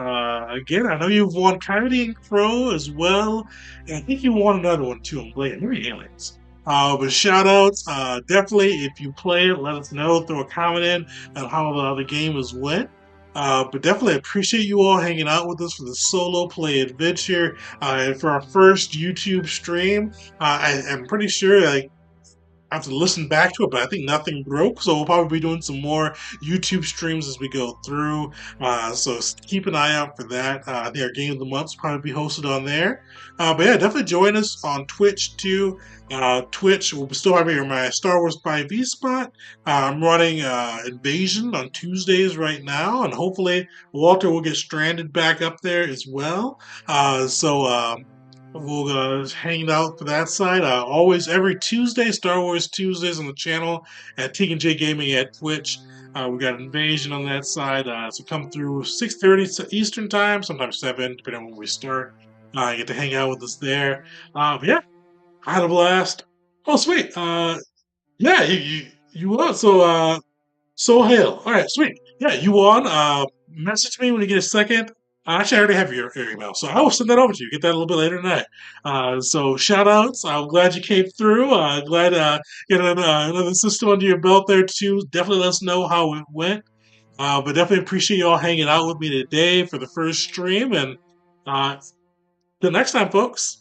again. I know you've won Coyote Pro as well. And I think you won another one too. I'm playing aliens. But shout outs. Definitely, if you play it, let us know. Throw a comment in on how the game has went. But definitely appreciate you all hanging out with us for the solo play adventure and for our first YouTube stream. I'm pretty sure I have to listen back to it, but I think nothing broke. So we'll probably be doing some more YouTube streams as we go through. So keep an eye out for that. I think our game of the month will probably be hosted on there. But yeah, definitely join us on Twitch too. Twitch will still have my Star Wars 5e spot. I'm running Invasion on Tuesdays right now, and hopefully Walter will get stranded back up there as well. We'll hang out for that side. Always every Tuesday, Star Wars Tuesdays on the channel at Tegan J Gaming at Twitch. We got Invasion on that side. So come through 6:30 Eastern time, sometimes 7, depending on when we start. You get to hang out with us there. But yeah, I had a blast. Oh, sweet. Yeah, you won. So hail. All right, sweet. Yeah, you won. Message me when you get a second. Actually, I already have your email, so I will send that over to you. Get that a little bit later tonight. So shout outs. I'm glad you came through. Glad get another system under your belt there too. Definitely let us know how it went. But definitely appreciate you all hanging out with me today for the first stream. And uh, till next time, folks.